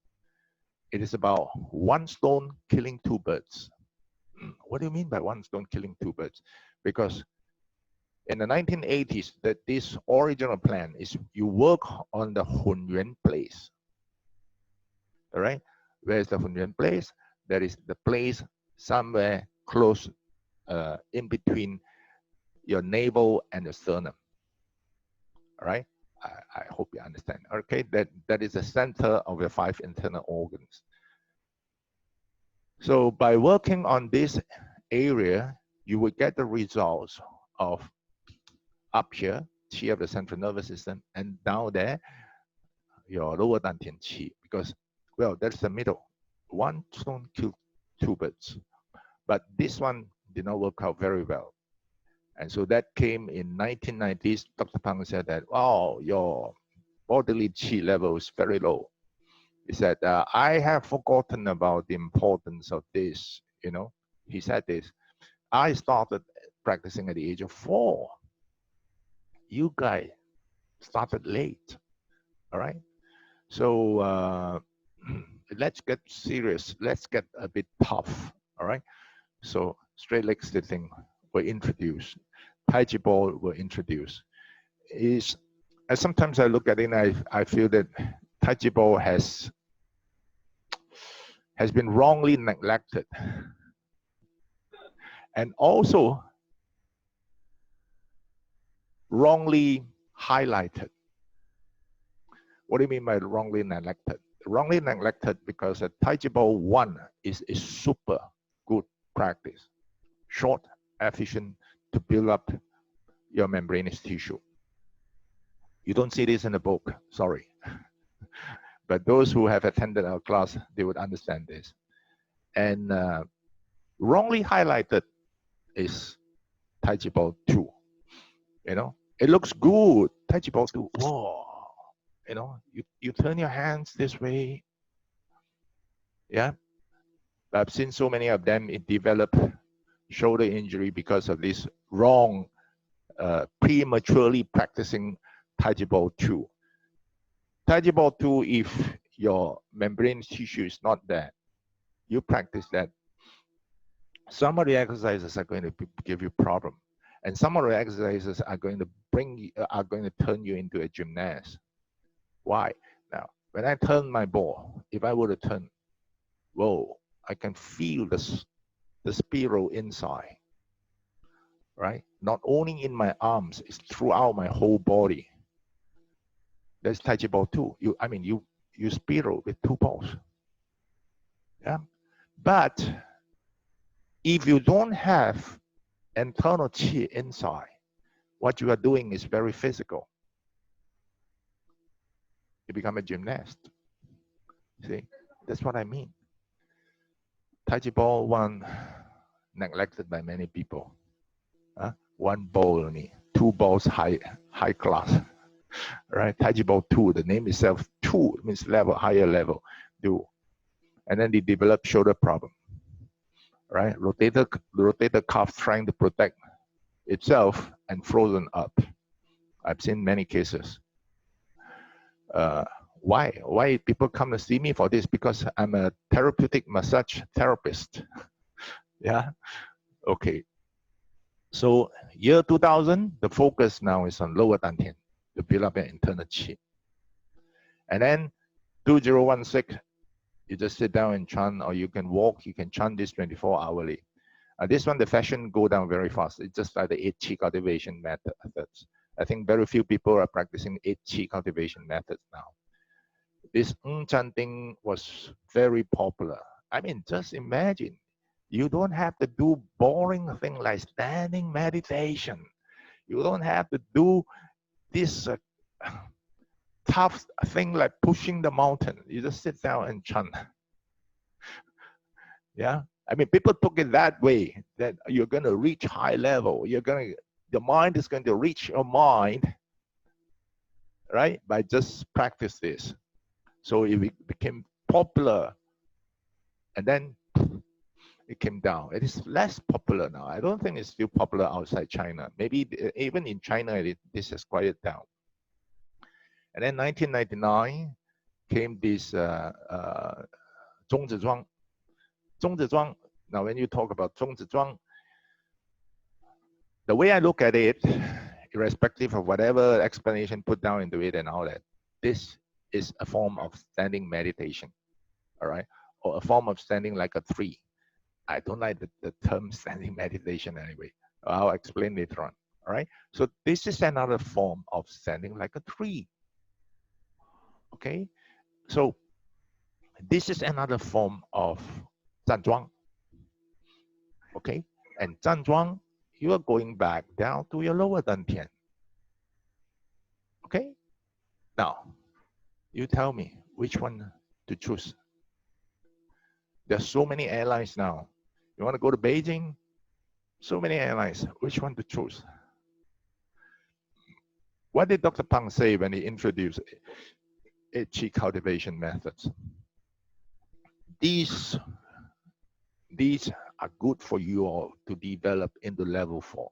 it is about one stone killing 2 birds. What do you mean by one stone killing 2 birds? Because in the 1980s, that this original plan is you work on the Hunyuan place. All right, where is the Hunyuan place? That is the place somewhere close in between your navel and the sternum. All right, I hope you understand. Okay, that is the center of your 5 internal organs. So by working on this area, you will get the results of up here, qi of the central nervous system, and down there, your lower dantian qi, because, well, that's the middle. One stone killed 2 birds. But this one did not work out very well. And so that came in 1990s. Dr. Pang said that, oh, your bodily qi level is very low. He said, I have forgotten about the importance of this, you know. He said this, I started practicing at the age of 4. You guys started late, all right? So let's get serious. Let's get a bit tough, all right? So straight leg sitting were introduced. Tai Chi ball were introduced. Sometimes I look at it and I feel that Tai Chi ball has been wrongly neglected and also wrongly highlighted. What do you mean by wrongly neglected? Wrongly neglected because a Tai Chi ball 1 is a super good practice. Short, efficient to build up your membranous tissue. You don't see this in the book, sorry. But those who have attended our class, they would understand this. And wrongly highlighted is Tai Chi ball 2. You know, it looks good. Tai Chi ball 2, whoa. You know, you turn your hands this way. Yeah. I've seen so many of them develop shoulder injury because of this wrong, prematurely practicing Tai Chi ball 2. Tai Chi ball 2, if your membrane tissue is not there, you practice that. Some of the exercises are going to give you problem, and some of the exercises are going to turn you into a gymnast. Why? Now, when I turn my ball, if I were to turn, whoa, I can feel the spiral inside, right? Not only in my arms, it's throughout my whole body. That's Tai Chi ball 2. You spiral with 2 balls. Yeah. But if you don't have internal qi inside, what you are doing is very physical. You become a gymnast. See, that's what I mean. Tai Chi ball 1 neglected by many people. 1 ball only, 2 balls high class. Right? Tai Chi ball 2, the name itself 2 means level, higher level. Do. And then they develop shoulder problem. Right? Rotator cuff trying to protect itself and frozen up. I've seen many cases. Why people come to see me for this? Because I'm a therapeutic massage therapist. Yeah. Okay. So year 2000, the focus now is on lower dantian to build up an internal qi. And then 2016, you just sit down and chant, or you can walk, you can chant this 24 hourly. This one, the fashion go down very fast. It's just like the 8 qi cultivation methods. I think very few people are practicing 8 Qi cultivation methods now. This chanting was very popular. I mean, just imagine, you don't have to do boring thing like standing meditation. You don't have to do this tough thing like pushing the mountain. You just sit down and chant. Yeah, I mean, people took it that way, that you're going to reach high level. The mind is going to reach your mind, right? By just practice this. So it became popular, and then it came down. It is less popular now. I don't think it's still popular outside China. Maybe even in China, this has quieted down. And then 1999 came this Zhongzizhuang. Zhongzizhuang. Now, when you talk about Zhongzizhuang, the way I look at it, irrespective of whatever explanation put down into it and all that, this is a form of standing meditation, all right? Or a form of standing like a tree. I don't like the term standing meditation anyway. I'll explain later on, all right? So this is another form of standing like a tree, okay? So this is another form of Zhanzhuang, okay? And Zhanzhuang, you are going back down to your lower dantian, okay? Now, you tell me which one to choose. There's so many airlines now. You want to go to Beijing? So many airlines. Which one to choose? What did Dr. Pang say when he introduced Qi cultivation methods? These are good for you all to develop into level 4.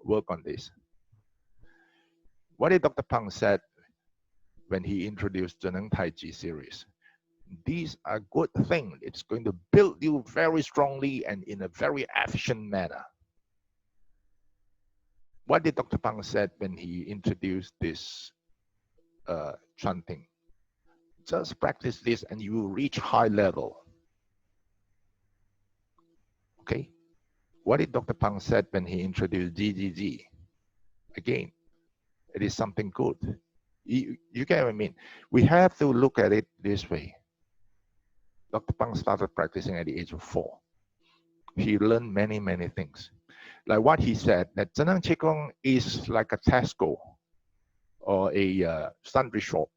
Work on this. What did Dr. Pang said when he introduced Zhineng Tai Chi series? These are good things. It's going to build you very strongly and in a very efficient manner. What did Dr. Pang said when he introduced this chanting? Just practice this and you will reach high level. Okay. What did Dr. Pang said when he introduced GGG? Again, it is something good. You get what I mean? We have to look at it this way. Dr. Pang started practicing at the age of 4. He learned many, many things. Like what he said, that Zheneng Qigong is like a Tesco or a sundry shop.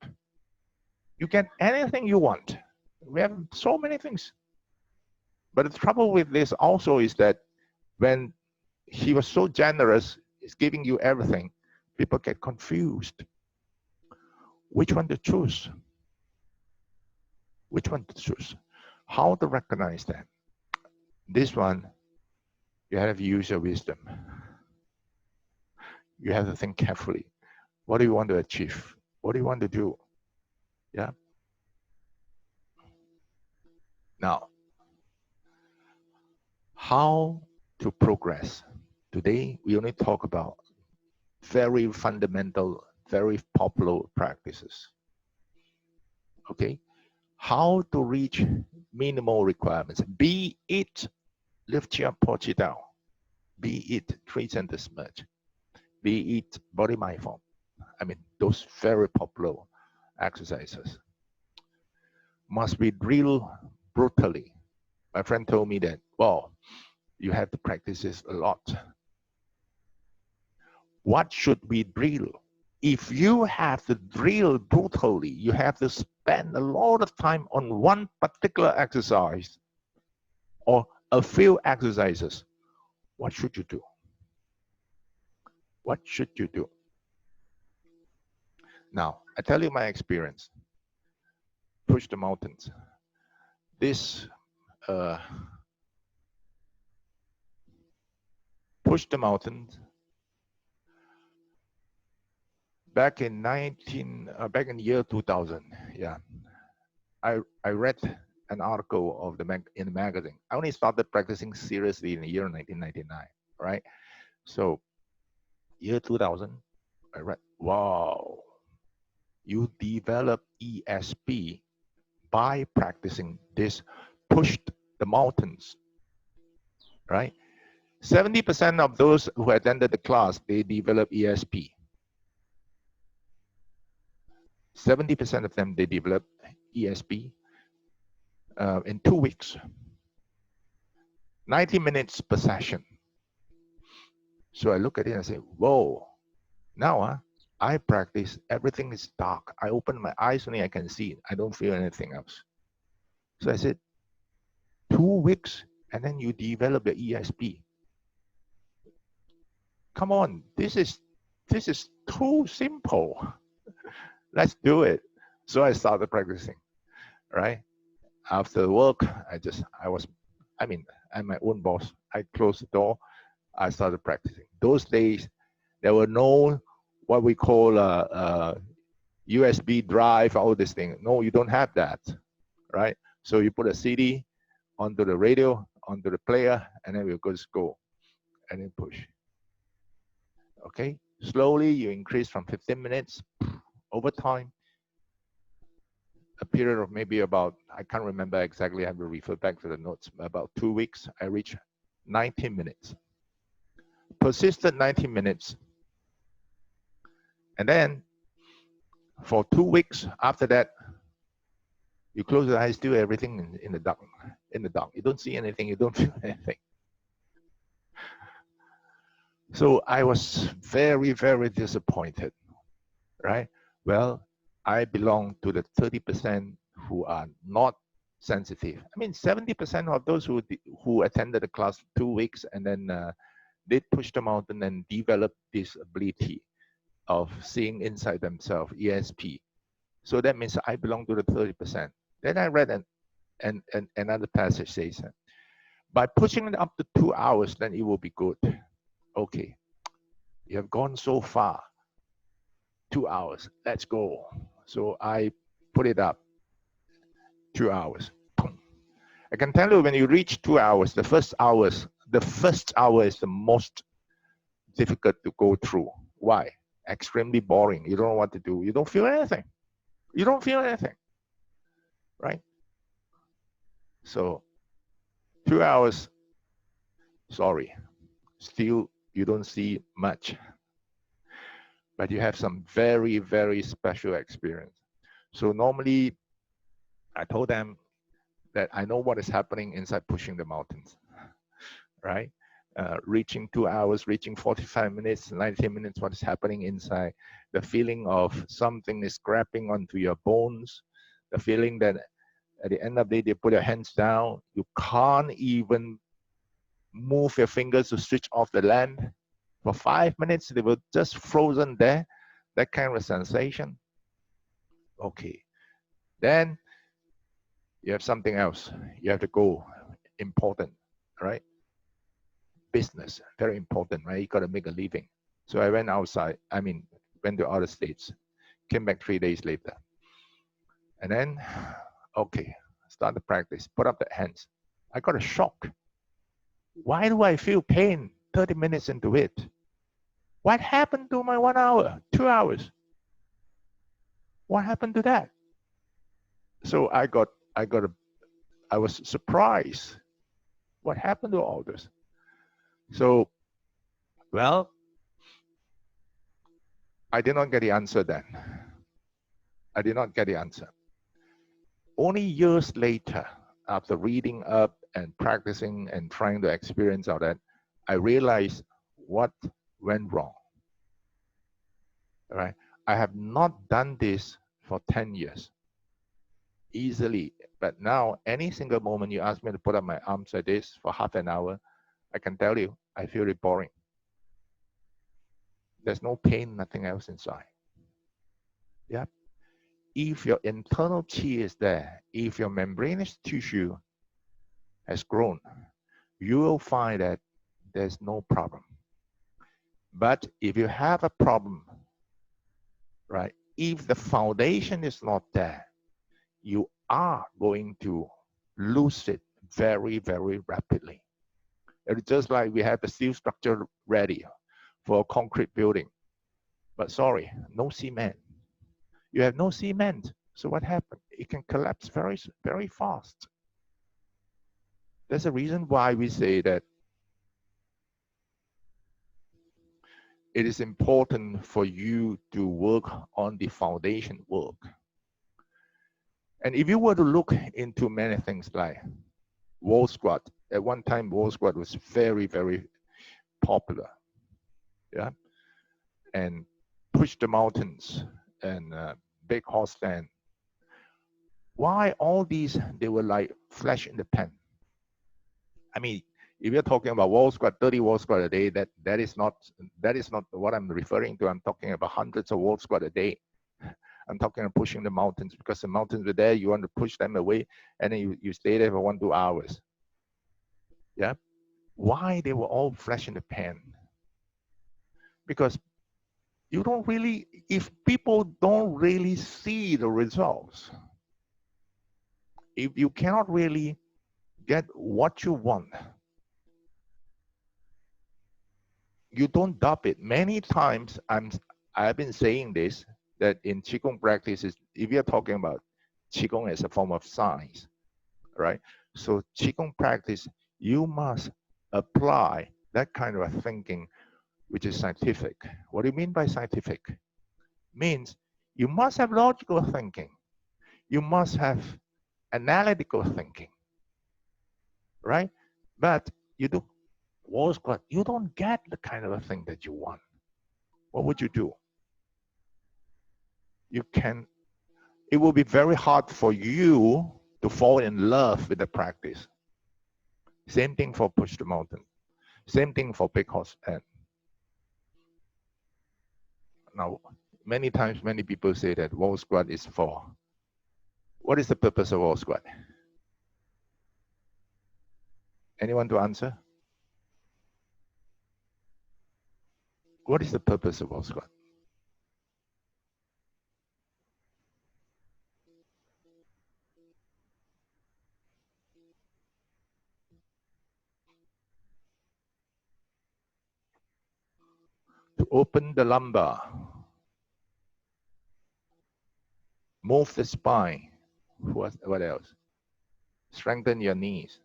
You get anything you want. We have so many things. But the trouble with this also is that when he was so generous, he's giving you everything, people get confused. Which one to choose? Which one to choose? How to recognize that? This one, you have to use your wisdom. You have to think carefully. What do you want to achieve? What do you want to do? Yeah. Now, how to progress? Today, we only talk about very fundamental, very popular practices. Okay? How to reach minimal requirements. Be it lift qi pour qi down. Be it 3 centers merge. Be it body mind form. I mean, those very popular exercises must be drilled brutally. My friend told me that, well, you have to practice this a lot. What should we drill? If you have to drill brutally, you have to spend a lot of time on one particular exercise or a few exercises. What should you do? What should you do? Now, I tell you my experience. Push the mountains. This push the mountains. Back in the year 2000, yeah, I read an article of in the magazine. I only started practicing seriously in the year 1999, right? So, year 2000, I read, wow, you develop ESP by practicing this, pushed the mountains, right? 70% of those who attended the class, they develop ESP. 70% of them, they develop ESP in 2 weeks, 90 minutes per session. So I look at it and I say, whoa, now I practice, everything is dark. I open my eyes, only I can see. I don't feel anything else. So I said, 2 weeks, and then you develop the ESP. Come on, this is too simple. Let's do it. So I started practicing, right? After work, I'm my own boss. I closed the door. I started practicing. Those days, there were no what we call USB drive, all this thing. No, you don't have that, right? So you put a CD onto the radio, onto the player, and then we'll just go and then push. Okay, slowly you increase from 15 minutes over time. A period of maybe about, I can't remember exactly, I have to refer back to the notes, about 2 weeks, I reached 90 minutes. Persisted 90 minutes. And then for 2 weeks after that, you close your eyes, do everything in the dark. In the dark. You don't see anything, you don't feel anything. So I was very, very disappointed, right? Well, I belong to the 30% who are not sensitive. I mean, 70% of those who attended the class 2 weeks and then did push the mountain and develop this ability of seeing inside themselves, ESP. So that means I belong to the 30%. Then I read another passage says, by pushing it up to 2 hours, then it will be good. Okay, you have gone so far. 2 hours, let's go. So I put it up 2 hours. I can tell you when you reach 2 hours, the first hour is the most difficult to go through. Why? Extremely boring. You don't know what to do. You don't feel anything. You don't feel anything, right? So 2 hours, sorry, still you don't see much, but you have some very, very special experience. So normally I told them that I know what is happening inside pushing the mountains, right? Reaching 2 hours, reaching 45 minutes, 90 minutes, what is happening inside. The feeling of something is grabbing onto your bones, the feeling that at the end of the day, they put your hands down, you can't even move your fingers to switch off the lamp. For 5 minutes, they were just frozen there, that kind of sensation. Okay, then you have something else. You have to go, important, right? Business, very important, right? You got to make a living. So I went outside, went to other states, came back 3 days later. And then, okay, start the practice, put up the hands. I got a shock. Why do I feel pain 30 minutes into it? What happened to my 1 hour, 2 hours? What happened to that? So I was surprised. What happened to all this? So, well, I did not get the answer then. I did not get the answer. Only years later, after reading up and practicing and trying to experience all that, I realized what went wrong. All right? I have not done this for 10 years. Easily. But now, any single moment you ask me to put up my arms like this for half an hour, I can tell you, I feel it boring. There's no pain, nothing else inside. Yeah. If your internal chi is there, if your membranous tissue has grown, you will find that there's no problem. But if you have a problem, right, if the foundation is not there, you are going to lose it very, very rapidly. It's just like we have the steel structure ready for a concrete building. But sorry, no cement. You have no cement. So what happened? It can collapse very, very fast. There's a reason why we say that it is important for you to work on the foundation work. And if you were to look into many things like wall squat, at one time wall squat was very, very popular, yeah, and push the mountains and big horse stand. Why all these, they were like flash in the pan. I mean, if you're talking about wall squat, 30 wall squat a day, that is not what I'm referring to. I'm talking about hundreds of wall squat a day. I'm talking about pushing the mountains, because the mountains are there, you want to push them away, and then you stay there for 1-2 hours. Yeah. Why they were all flash in the pan? Because you don't really, if people don't really see the results, if you cannot really get what you want, you don't dub it. Many times I've been saying this, that in Qigong practices, if you're talking about Qigong as a form of science, right? So Qigong practice, you must apply that kind of a thinking, which is scientific. What do you mean by scientific? Means you must have logical thinking. You must have analytical thinking, right? But you do wall squat, you don't get the kind of a thing that you want. What would you do? You can, it will be very hard for you to fall in love with the practice. Same thing for push the mountain. Same thing for big horse and now many times many people say that wall squat is for, what is the purpose of wall squat? Anyone to answer? What is the purpose of wall squat? To open the lumbar, move the spine. What else? Strengthen your knees.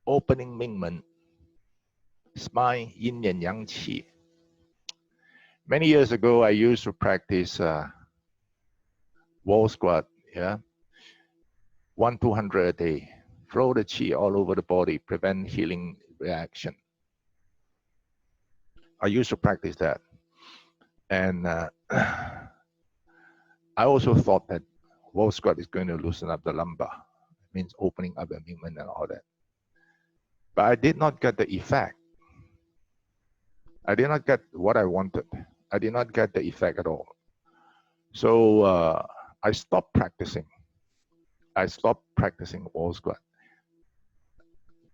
Opening Mingmen, spine, yin and yang qi. Many years ago, I used to practice wall squat, yeah, 1-200 a day. Flow the qi all over the body, prevent healing reaction. I used to practice that. And I also thought that wall squat is going to loosen up the lumbar. It means opening up the movement and all that. But I did not get the effect. I did not get what I wanted. I did not get the effect at all. So I stopped practicing. I stopped practicing wall squat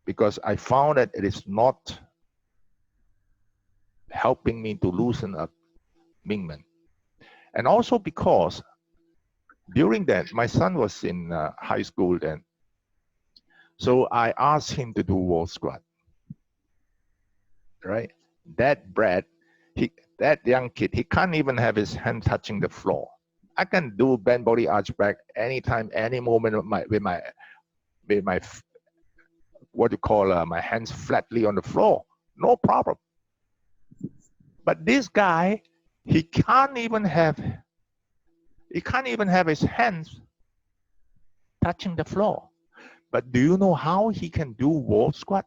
because I found that it is not helping me to loosen up Mingmen. And also because during that, my son was in high school then. So I asked him to do wall squat, right? That brat, that young kid, he can't even have his hand touching the floor. I can do bend body arch back anytime, any moment with my what you call my hands flatly on the floor, no problem. But this guy, he can't even have his hands touching the floor. But do you know how he can do wall squat?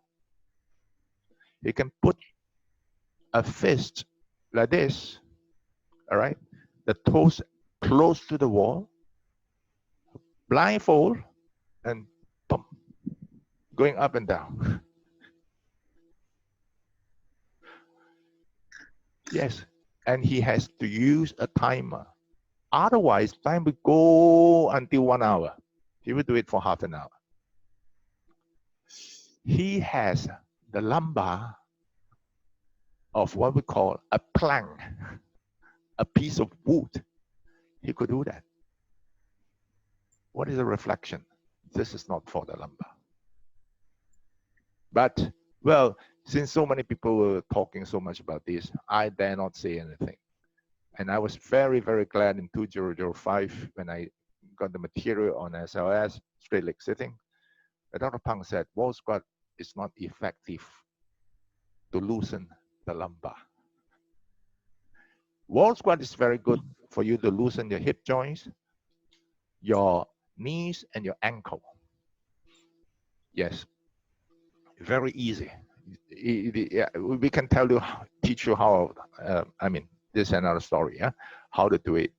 He can put a fist like this, all right? The toes close to the wall, blindfold, and boom, going up and down. Yes, and he has to use a timer. Otherwise, time will go until 1 hour. He will do it for half an hour. He has the lumbar of what we call a plank, a piece of wood. He could do that. What is a reflection? This is not for the lumbar. But, well, since so many people were talking so much about this, I dare not say anything. And I was very, very glad in 2005 when I got the material on SLS, straight leg sitting. Dr. Pang said, wall squat is not effective to loosen the lumbar. Wall squat is very good for you to loosen your hip joints, your knees, and your ankle. Yes, very easy. We can teach you how, this is another story, yeah? How to do it.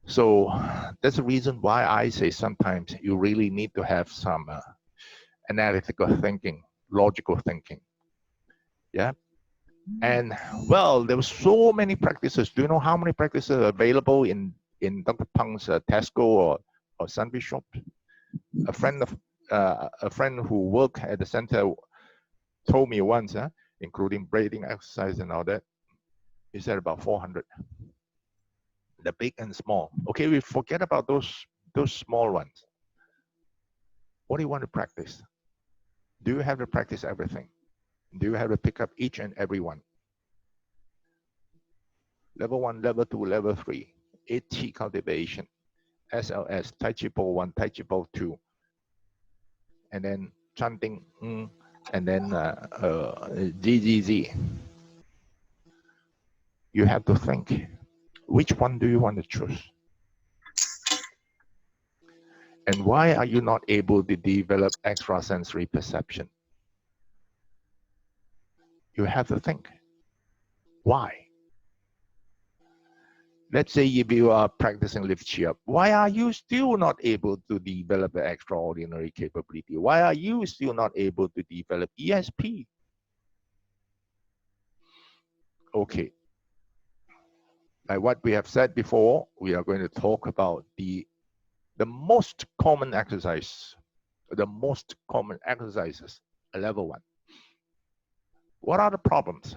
So that's the reason why I say sometimes you really need to have some analytical thinking, logical thinking. Yeah. And well, there were so many practices. Do you know how many practices are available in Dr. Pang's Tesco or Sunday shop? A friend who worked at the center told me once, including breathing exercise and all that, he said about 400. The big and small. Okay, we forget about those small ones. What do you want to practice? Do you have to practice everything? Do you have to pick up each and every one? Level 1, level 2, level 3, 8T cultivation, SLS, Tai Chi Po 1, Tai Chi Po 2, and then chanting, and then ZZZ. You have to think, which one do you want to choose? And why are you not able to develop extrasensory perception? You have to think. Why? Let's say if you are practicing lift chi up, why are you still not able to develop an extraordinary capability? Why are you still not able to develop ESP? Okay. Like what we have said before, we are going to talk about the most common exercise, the most common exercises, level 1. What are the problems?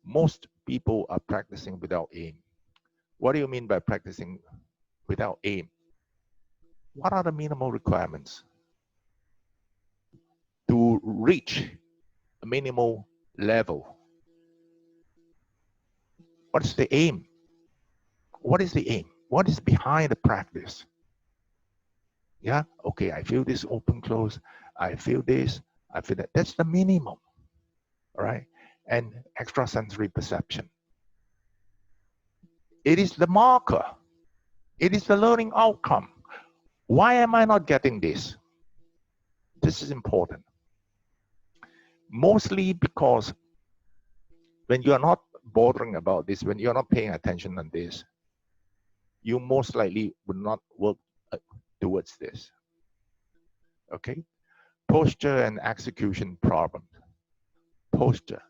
Most people are practicing without aim. What do you mean by practicing without aim? What are the minimal requirements to reach a minimal level? What is the aim? What is the aim? What is behind the practice? Yeah, okay, I feel this open, close. I feel this, I feel that. That's the minimum, all right? And extrasensory perception. It is the marker. It is the learning outcome. Why am I not getting this? This is important. Mostly because when you are not bothering about this, when you're not paying attention on this, you most likely would not work towards this. Okay? Posture and execution problems. Posture.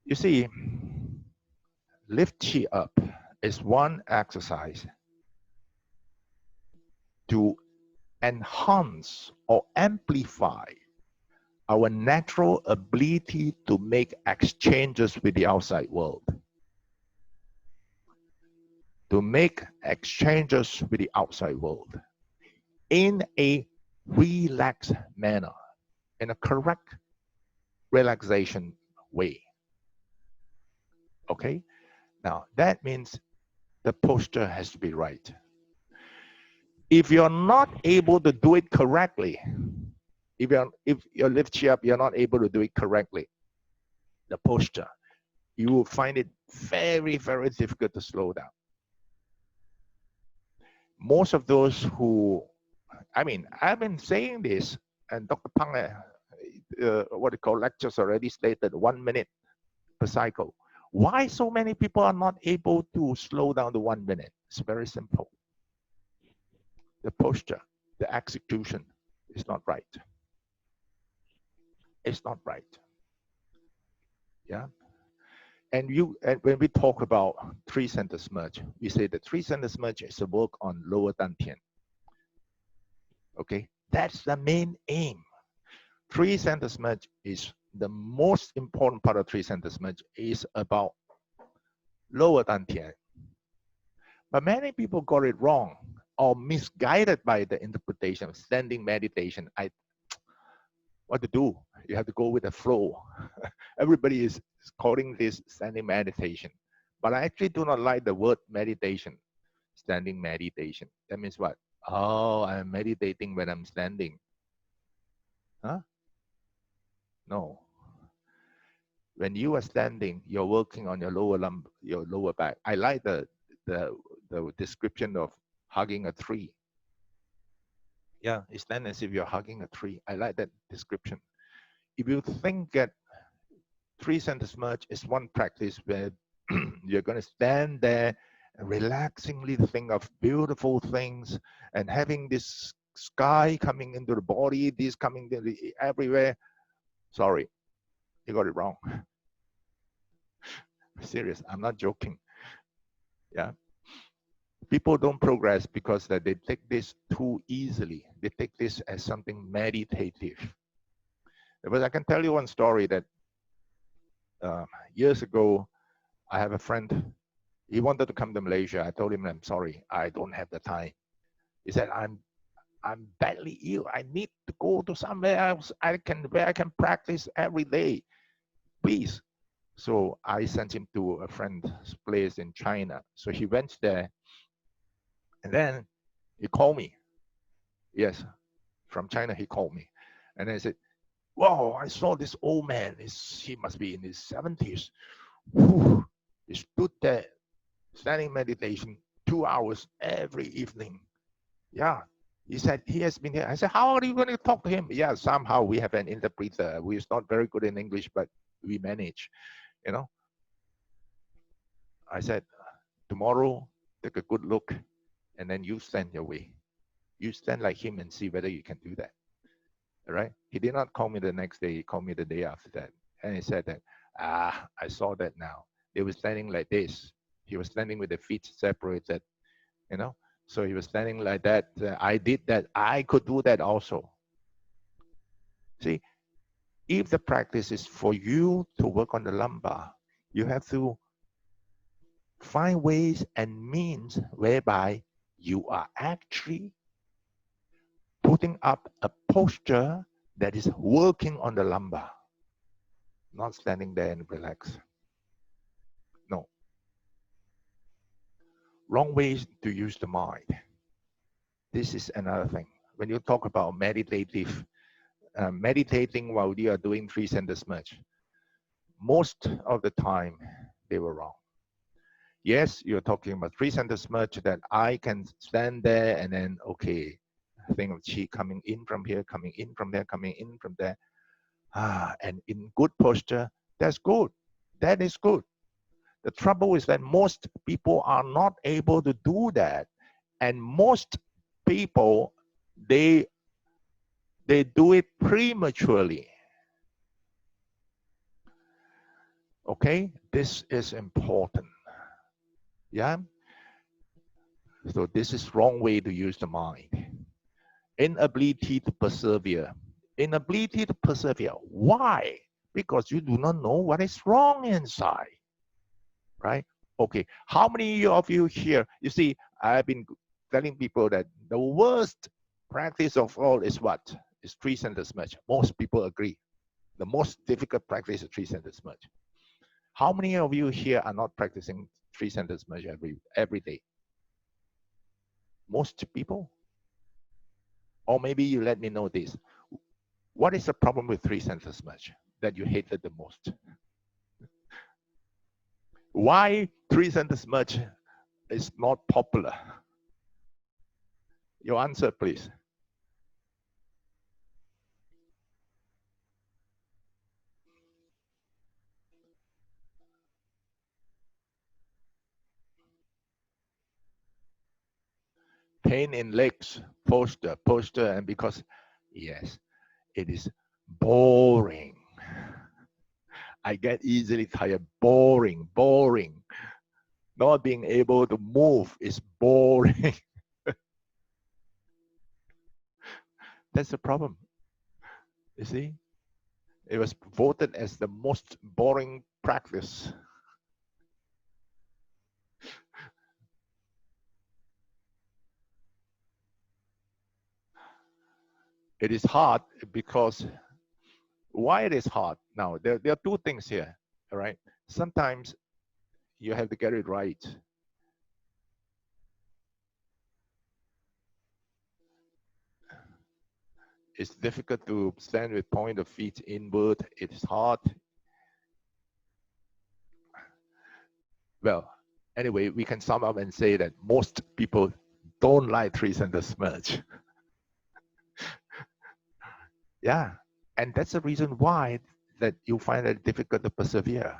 You see, lift chi up is one exercise to enhance or amplify our natural ability to make exchanges with the outside world. To make exchanges with the outside world in a relaxed manner, in a correct relaxation way. Okay? Now, that means the posture has to be right. If you're not able to do it correctly, if your lift chi up, you're not able to do it correctly, the posture, you will find it very, very difficult to slow down. Most of those who, I've been saying this, and Dr. Pang, what they call lectures already stated 1 minute per cycle. Why so many people are not able to slow down to 1 minute? It's very simple. The posture, the execution is not right. It's not right. Yeah. And when we talk about 3-center merge, we say the 3-center merge is a work on lower dantian. Okay, that's the main aim. 3-center merge is the most important part of 3-center merge is about lower dantian. But many people got it wrong or misguided by the interpretation of standing meditation. What to do? You have to go with the flow. Everybody is calling this standing meditation. But I actually do not like the word meditation, standing meditation. That means what? Oh, I'm meditating when I'm standing. Huh? No. When you are standing, you're working on your your lower back. I like the description of hugging a tree. Yeah, you stand as if you're hugging a tree. I like that description. If you think that three sentence merge is one practice where you're going to stand there and relaxingly think of beautiful things and having this sky coming into the body, this coming everywhere. Sorry, you got it wrong. Serious, I'm not joking. Yeah. People don't progress because that they take this too easily. They take this as something meditative. But I can tell you one story that years ago, I have a friend. He wanted to come to Malaysia. I told him, I'm sorry, I don't have the time. He said, I'm badly ill. I need to go to somewhere else where I can practice every day. Please. So I sent him to a friend's place in China. So he went there and then he called me. Yes, from China, he called me. And I said, wow, I saw this old man. He must be in his 70s. Whew. He stood there, standing meditation, 2 hours every evening. Yeah. He said, he has been here. I said, how are you going to talk to him? Yeah, somehow we have an interpreter who is not very good in English, but we manage, you know. I said, tomorrow, take a good look, and then you stand your way. You stand like him and see whether you can do that. All right? He did not call me the next day. He called me the day after that. And he said that, I saw that now. They were standing like this. He was standing with the feet separated, you know. So he was standing like that. I did that. I could do that also. See, if the practice is for you to work on the lumbar, you have to find ways and means whereby you are actually putting up a posture that is working on the lumbar, not standing there and relax. No. Wrong ways to use the mind. This is another thing. When you talk about meditating while you are doing three sentence merge, most of the time they were wrong. Yes, you're talking about three sentence merge that I can stand there and then, okay, think of chi coming in from here, coming in from there, coming in from there. And in good posture, that's good. That is good. The trouble is that most people are not able to do that. And most people, they do it prematurely. Okay, this is important. Yeah. So this is wrong way to use the mind. Inability to persevere. Inability to persevere. Why? Because you do not know what is wrong inside. Right? Okay. How many of you here? You see, I've been telling people that the worst practice of all is what? Is three sentence merge. Most people agree. The most difficult practice is three sentence merge. How many of you here are not practicing three sentence merge every day? Most people? Or maybe you let me know this. What is the problem with three sentence merge that you hated the most? Why three sentence merge is not popular? Your answer, please. Pain in legs, posture, and because, yes, it is boring. I get easily tired. Boring. Not being able to move is boring. That's the problem. You see, it was voted as the most boring practice. It is hard because why it is hard? Now, there are two things here, all right? Sometimes you have to get it right. It's difficult to stand with point of feet inward. It's hard. Well, anyway, we can sum up and say that most people don't like three-center merge. Yeah, and that's the reason why that you find it difficult to persevere.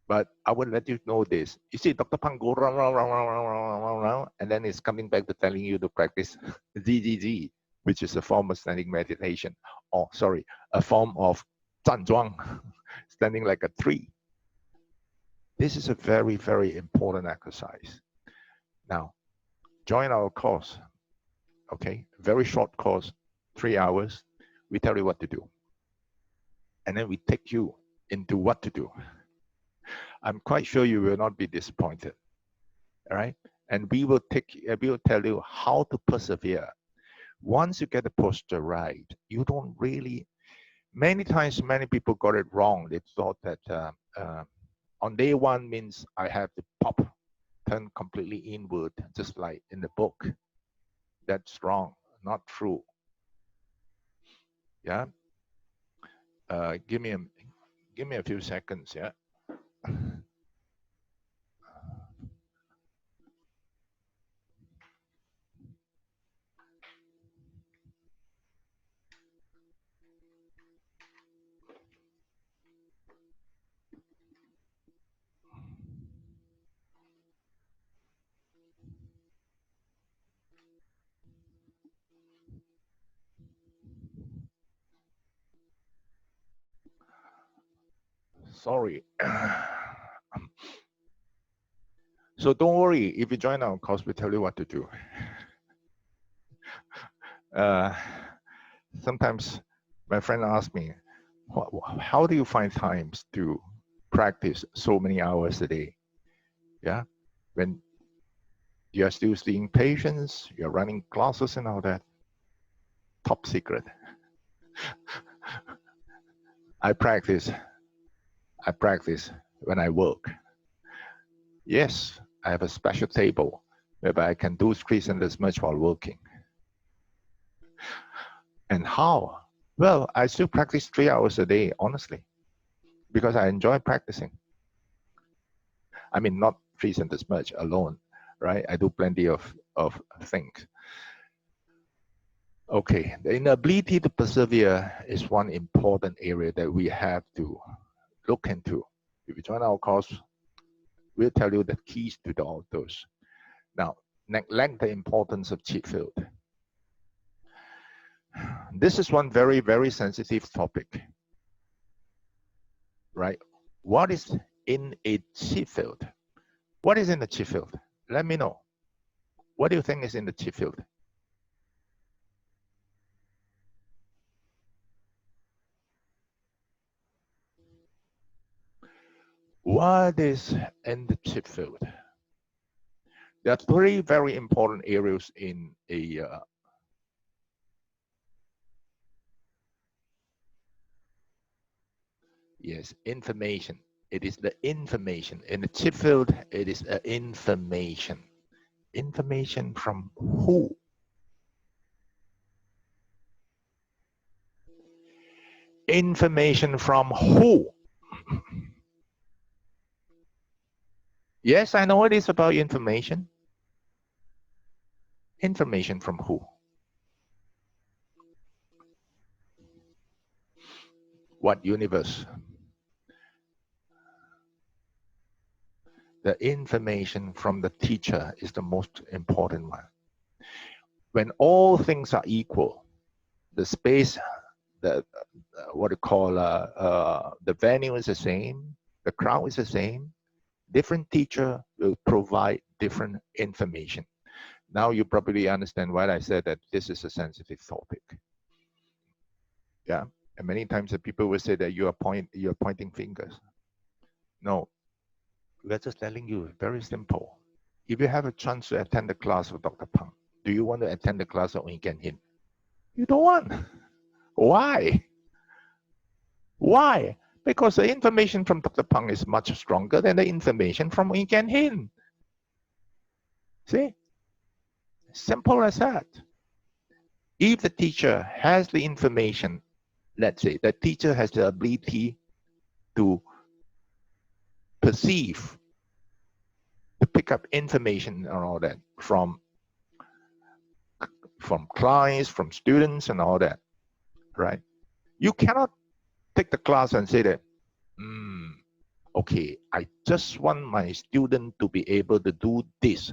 But I will let you know this. You see, Dr. Pang go round, and then it's coming back to telling you to practice ZZZ, which is a form of standing meditation. Oh, sorry, a form of 站桩, standing like a tree. This is a very, very important exercise. Now, join our course, okay? Very short course, 3 hours. We tell you what to do. And then we take you into what to do. I'm quite sure you will not be disappointed, all right? And we will tell you how to persevere. Once you get the posture right, you don't really, many times, many people got it wrong. They thought that on day one means I have to turn completely inward, just like in the book. That's wrong, not true. Yeah. Give me a few seconds. Yeah. Sorry. So don't worry. If you join our course, we tell you what to do. Sometimes my friend asks me, how do you find times to practice so many hours a day? Yeah. When you're still seeing patients, you're running classes and all that. Top secret. I practice when I work. Yes, I have a special table whereby I can do three-centers much while working. And how? Well, I still practice 3 hours a day, honestly, because I enjoy practicing. I mean, not three-centers much alone, right? I do plenty of things. Okay, the inability to persevere is one important area that we have to look into. If you join our course, we'll tell you the keys to all those. Now, neglect the importance of cheat field. This is one very, very sensitive topic, right? What is in a cheat field? What is in the cheat field? Let me know. What do you think is in the cheat field? What is in the cheat field? There are three very important areas in a yes, information. It is the information. In the chip field, it is information. Information from who? Information from who? Yes, I know it is about information. Information from who? What universe? The information from the teacher is the most important one. When all things are equal, the space, the what you call the venue is the same, the crowd is the same. Different teacher will provide different information. Now you probably understand why I said that this is a sensitive topic. Yeah, and many times the people will say that you're pointing fingers. No, we're just telling you, very simple. If you have a chance to attend the class of Dr. Pang, do you want to attend the class of Weekend Hin? You don't want. Why? Why? Because the information from Dr. Pang is much stronger than the information from Weekend Hin. See? Simple as that. If the teacher has the information, let's say the teacher has the ability to perceive, to pick up information and all that from clients, from students and all that, right? You cannot take the class and say that, okay, I just want my student to be able to do this,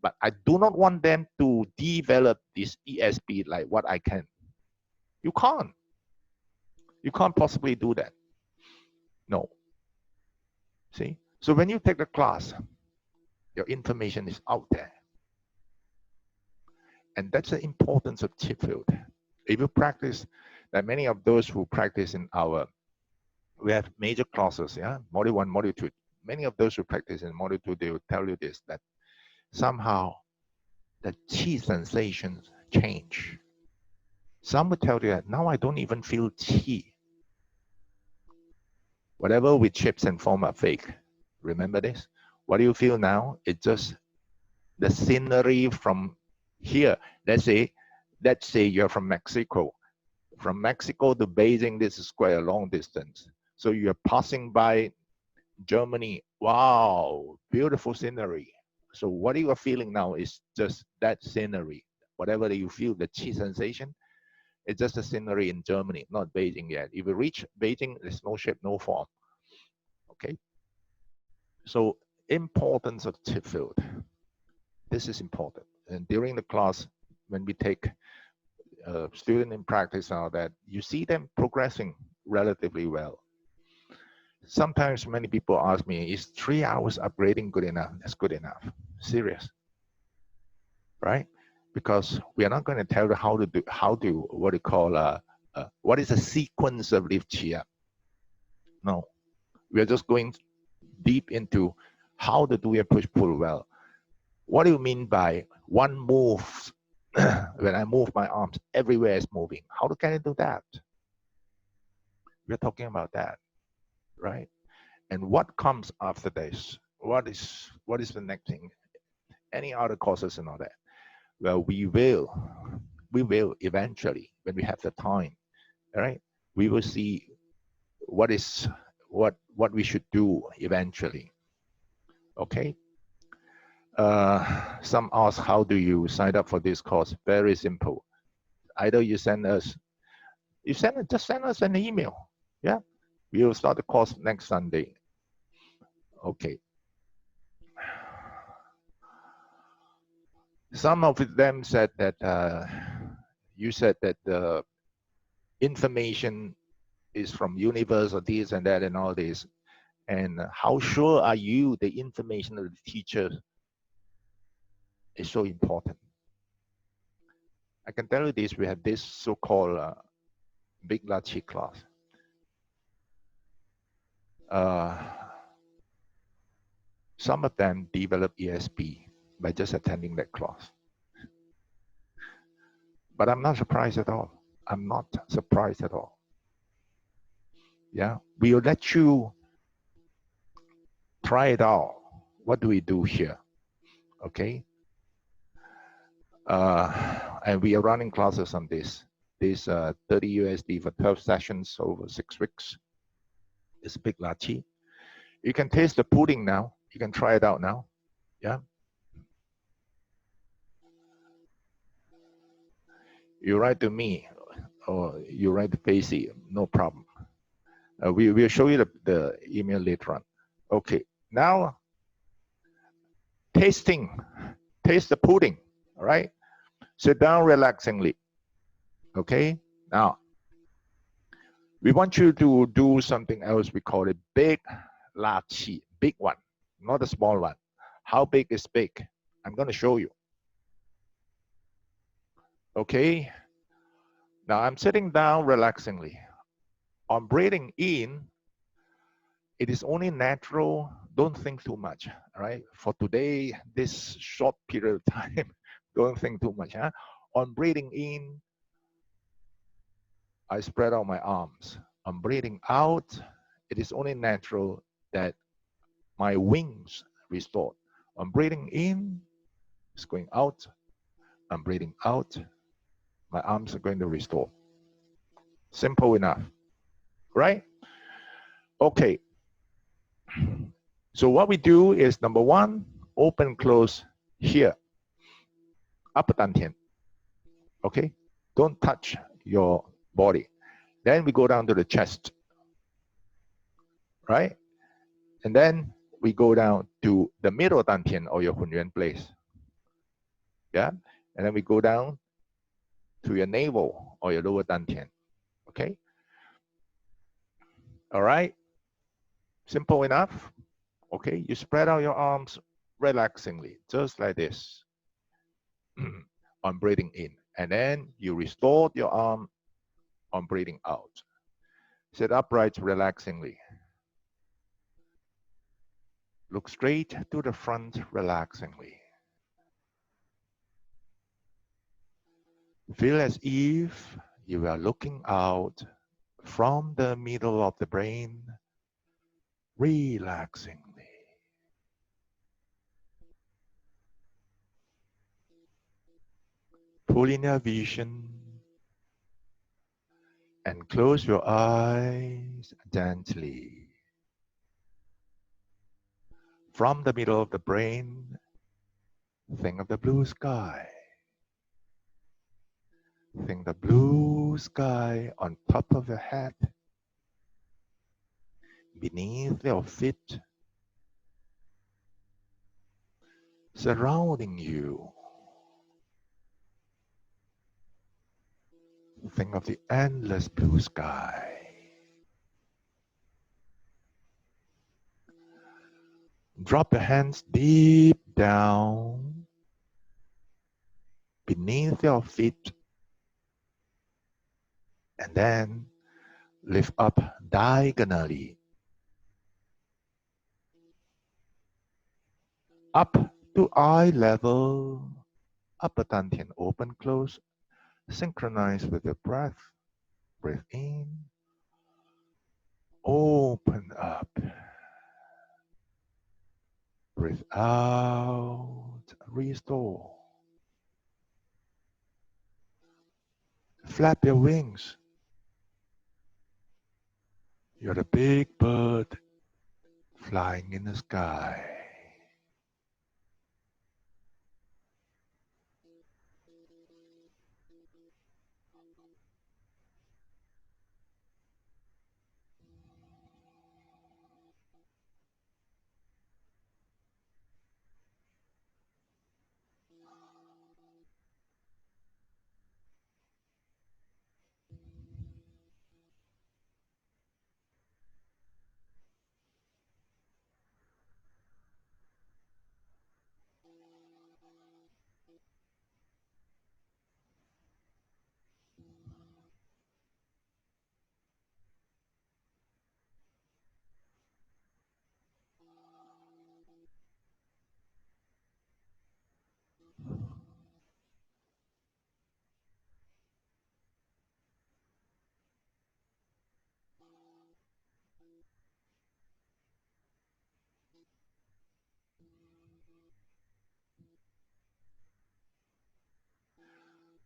but I do not want them to develop this ESP like what I can. You can't. You can't possibly do that. No. See? So when you take the class, your information is out there. And that's the importance of chip field. If you practice, like many of those who practice in we have major classes, yeah, module 1, module 2. Many of those who practice in module 2, they will tell you this, that somehow the chi sensations change. Some will tell you that now I don't even feel chi. Whatever with chips and form are fake. Remember this? What do you feel now? It's just the scenery from here. Let's say you're from Mexico. From Mexico to Beijing, this is quite a long distance. So you're passing by Germany. Wow, beautiful scenery. So what you are feeling now is just that scenery. Whatever you feel, the chi sensation, it's just a scenery in Germany, not Beijing yet. If you reach Beijing, there's no shape, no form. Okay. So importance of chip field. This is important. And during the class, when we take a student in practice now, that you see them progressing relatively well. Sometimes many people ask me, is 3 hours upgrading good enough? That's good enough. Serious, right? Because we are not going to tell you what you call, what is the sequence of lift chi up. No, we are just going deep into how to do a push-pull well. What do you mean by one move? When I move my arms, everywhere is moving. How can I do that? We're talking about that, right? And what comes after this? What is the next thing? Any other courses and all that? Well, we will eventually, when we have the time, all right? We will see what we should do eventually. Okay. Some ask, how do you sign up for this course? Very simple. Either you just send us an email. Yeah, we will start the course next Sunday. Okay. Some of them said that you said that the information is from universe or this and that and all this. And how sure are you the information of the teacher is so important? I can tell you this, we have this so-called Big Lachi class. Some of them develop ESP by just attending that class. But I'm not surprised at all. I'm not surprised at all. Yeah, we'll let you try it out. What do we do here? Okay. And we are running classes on this. This 30 USD for 12 sessions over 6 weeks. It's a big lachi. You can taste the pudding now. You can try it out now. Yeah. You write to me or you write to Pacey, no problem. We'll show you the email later on. Okay, now tasting. Taste the pudding, all right? Sit down relaxingly, okay? Now, we want you to do something else. We call it big la qi, big one, not a small one. How big is big? I'm going to show you. Okay? Now, I'm sitting down relaxingly. I'm breathing in. It is only natural. Don't think too much, all right? For today, this short period of time, don't think too much. Huh? On breathing in, I spread out my arms. On breathing out, it is only natural that my wings restored. I'm breathing in, it's going out. I'm breathing out, my arms are going to restore. Simple enough, right? Okay. So what we do is number one, open, close here, upper dantian. Okay? Don't touch your body. Then we go down to the chest, right? And then we go down to the middle dantian or your hunyuan place. Yeah? And then we go down to your navel or your lower dantian. Okay? All right? Simple enough. Okay? You spread out your arms relaxingly, just like this. On breathing in. And then you restore your arm on breathing out. Sit upright relaxingly. Look straight to the front relaxingly. Feel as if you are looking out from the middle of the brain relaxingly. Pull in your vision and close your eyes gently. From the middle of the brain, think of the blue sky. Think the blue sky on top of your head, beneath your feet, surrounding you. Think of the endless blue sky. Drop your hands deep down beneath your feet and then lift up diagonally up to eye level, upper dantian open, close, synchronize with your breath. Breathe in, open up. Breathe out, restore. Flap your wings. You're the big bird flying in the sky.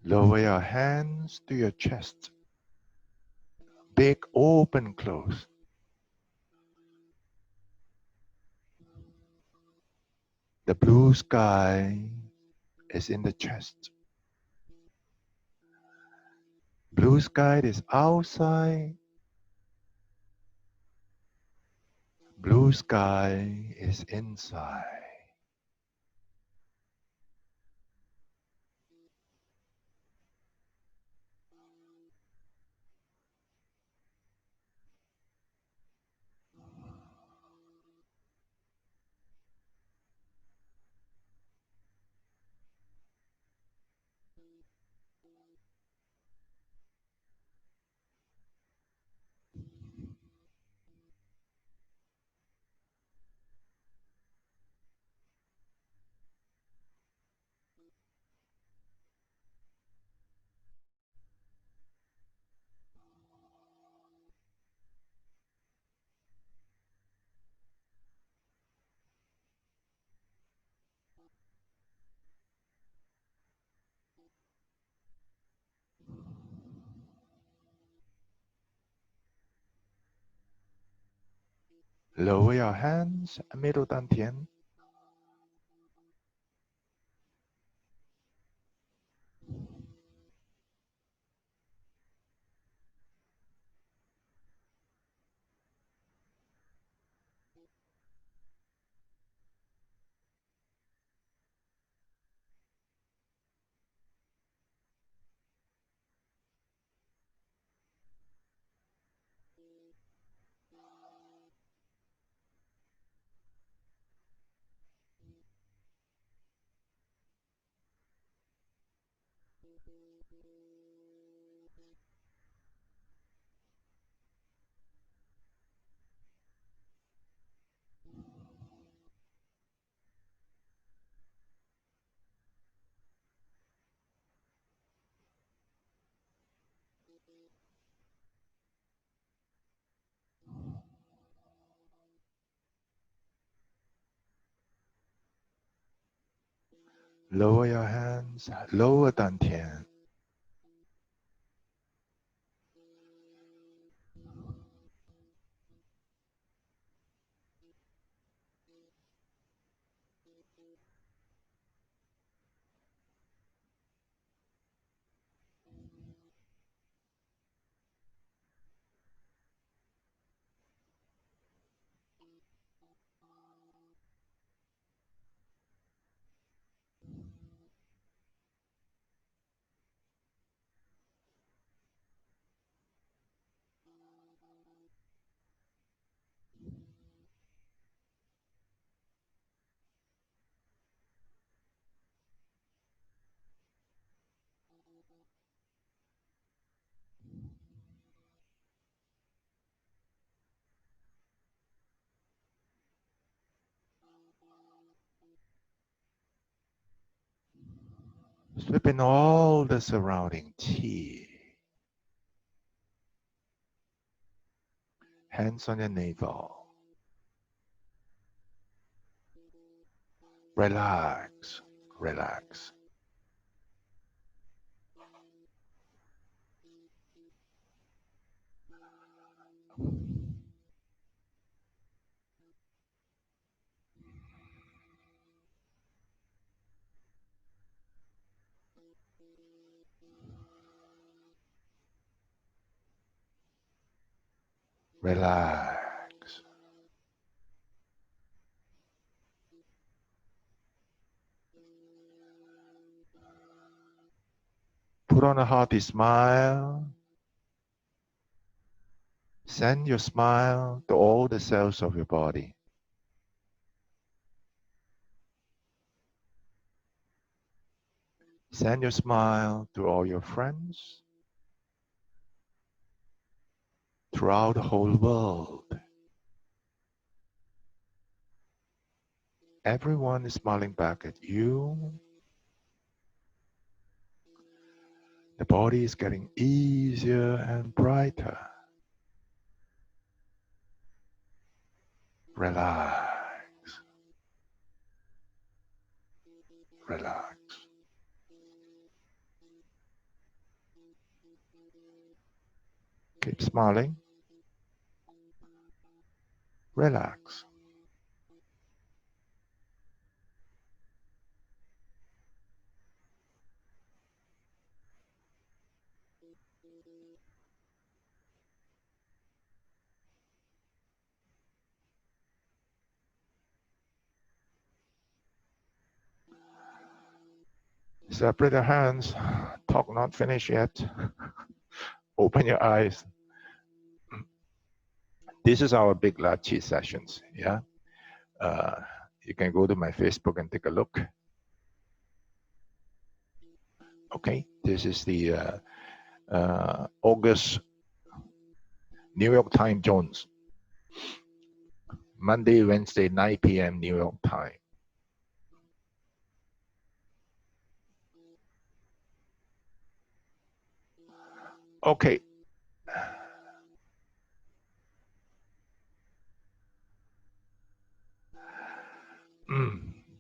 Lower your hands to your chest. Big open, close. The blue sky is in the chest. Blue sky is outside. Blue sky is inside. Lower your hands, middle dantian. Lower your hands, lower dantian. Sweeping all the surrounding chi. Hands on your navel. Relax, relax. Relax. Put on a hearty smile. Send your smile to all the cells of your body. Send your smile to all your friends throughout the whole world. Everyone is smiling back at you. The body is getting easier and brighter. Relax, relax. Keep smiling. Relax. Separate your hands. Talk not finished yet. Open your eyes. This is our big Lachi sessions. Yeah. You can go to my Facebook and take a look. Okay. This is the August New York time zones. Monday, Wednesday, 9 p.m. New York time. Okay.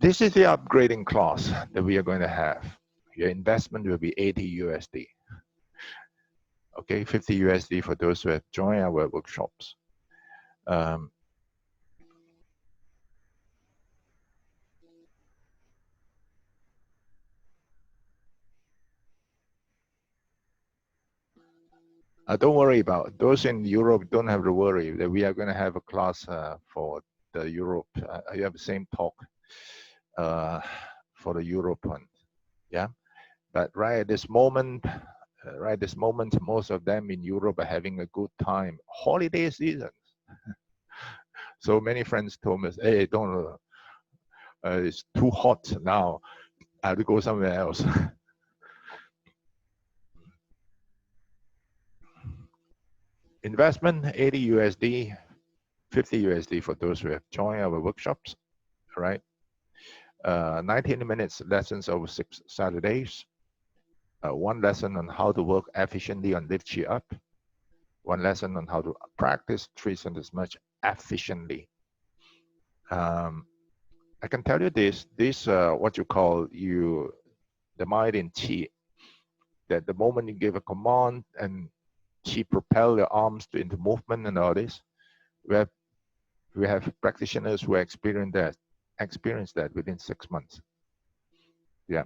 This is the upgrading class that we are going to have. Your investment will be 80 USD. Okay, 50 USD for those who have joined our workshops. Don't worry about those in Europe. Don't have to worry that we are going to have a class for the Europe. You have the same talk for the Europe one. Yeah, but right at this moment, most of them in Europe are having a good time. Holiday season. So many friends told me, "Hey, don't. It's too hot now. I have to go somewhere else." Investment 80 USD, 50 USD for those who have joined our workshops. All right. 19 minutes lessons over 6 Saturdays. One lesson on how to work efficiently on lift you up. One lesson on how to practice 3 sentences much efficiently. I can tell you this what you call the mind in Qi, that the moment you give a command and Qi propel your arms into movement and all this, we have practitioners who experience that within 6 months. Yeah.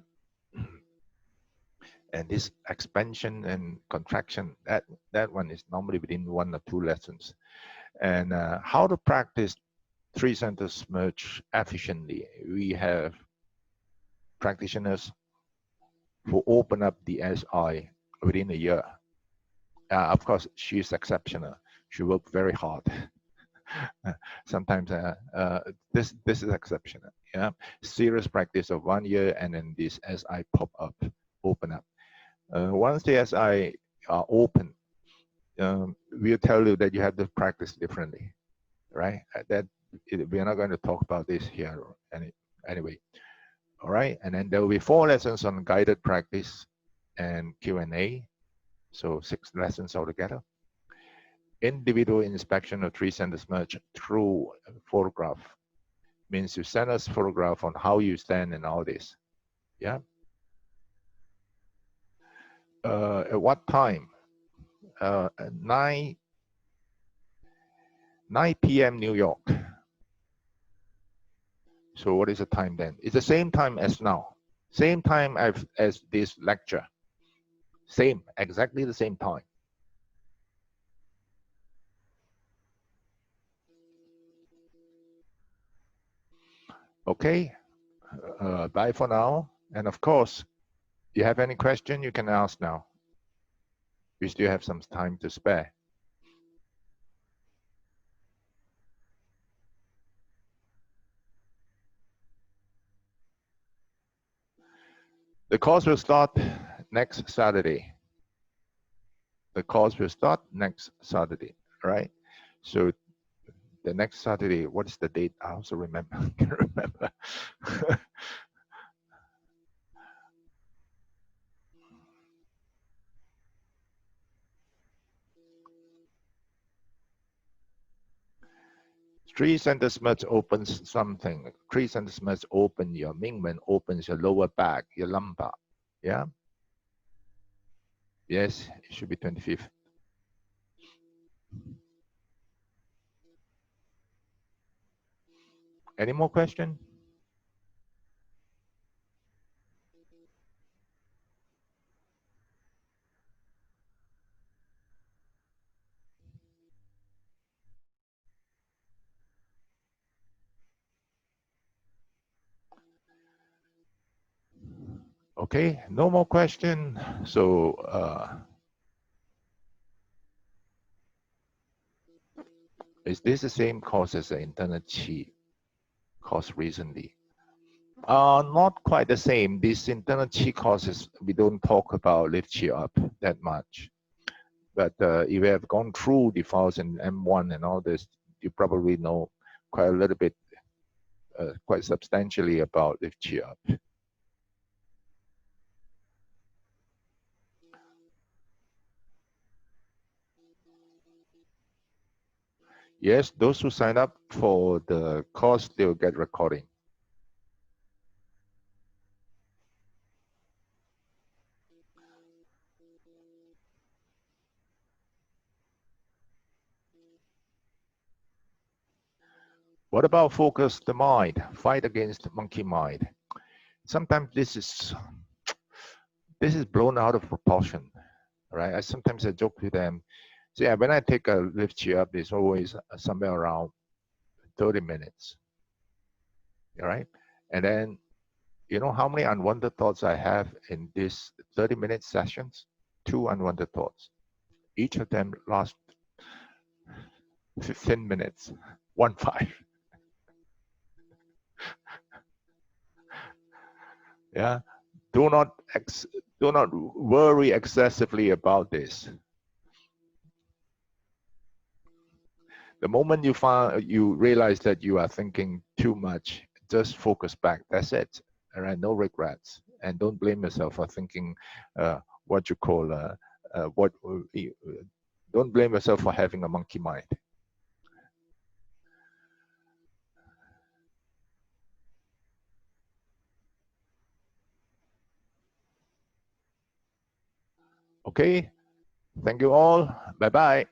And this expansion and contraction, that one is normally within 1 or 2 lessons. And how to practice 3 sentence merge efficiently. We have practitioners who open up the SI within a year. Of course, she's exceptional. She worked very hard. Sometimes this is exceptional. Yeah, serious practice of 1 year, and then this SI open up. Once the SI are open, we'll tell you that you have to practice differently, right? We're not going to talk about this here anyway. All right, and then there will be 4 lessons on guided practice and Q&A, so 6 lessons altogether. Individual inspection of 3 sentence merge through photograph, means you send us photograph on how you stand and all this. Yeah. At what time? 9 p.m. New York. So what is the time then? It's the same time as now. Same time as this lecture. Exactly the same time. Okay. Bye for now. And of course, if you have any question, you can ask now. We still have some time to spare. The course will start next Saturday. Right? So the next Saturday, what is the date? I also remember. I can't remember. Three sentence merge opens something. 3 sentence merge open your Mingmen, opens your lower back, your lumbar. Yeah? Yes, it should be 25th. Any more question? Okay, no more question. So is this the same course as the internal Qi course recently? Not quite the same. These internal Qi courses, we don't talk about lift Qi up that much. But if you have gone through the files in M1 and all this, you probably know quite a little bit, quite substantially about lift Qi up. Yes, those who sign up for the course, they will get recording. What about focus the mind? Fight against monkey mind. Sometimes this is blown out of proportion. All right. Sometimes I joke with them. See, when I take a lift chair up, it's always somewhere around 30 minutes. All right. And then, you know how many unwanted thoughts I have in these 30-minute sessions? 2 unwanted thoughts. Each of them lasts 15 minutes. 1-5. Yeah. Do not worry excessively about this. The moment you realize that you are thinking too much, just focus back. That's it. All right, no regrets, and don't blame yourself for thinking what you call don't blame yourself for having a monkey mind. Okay, thank you all. Bye bye.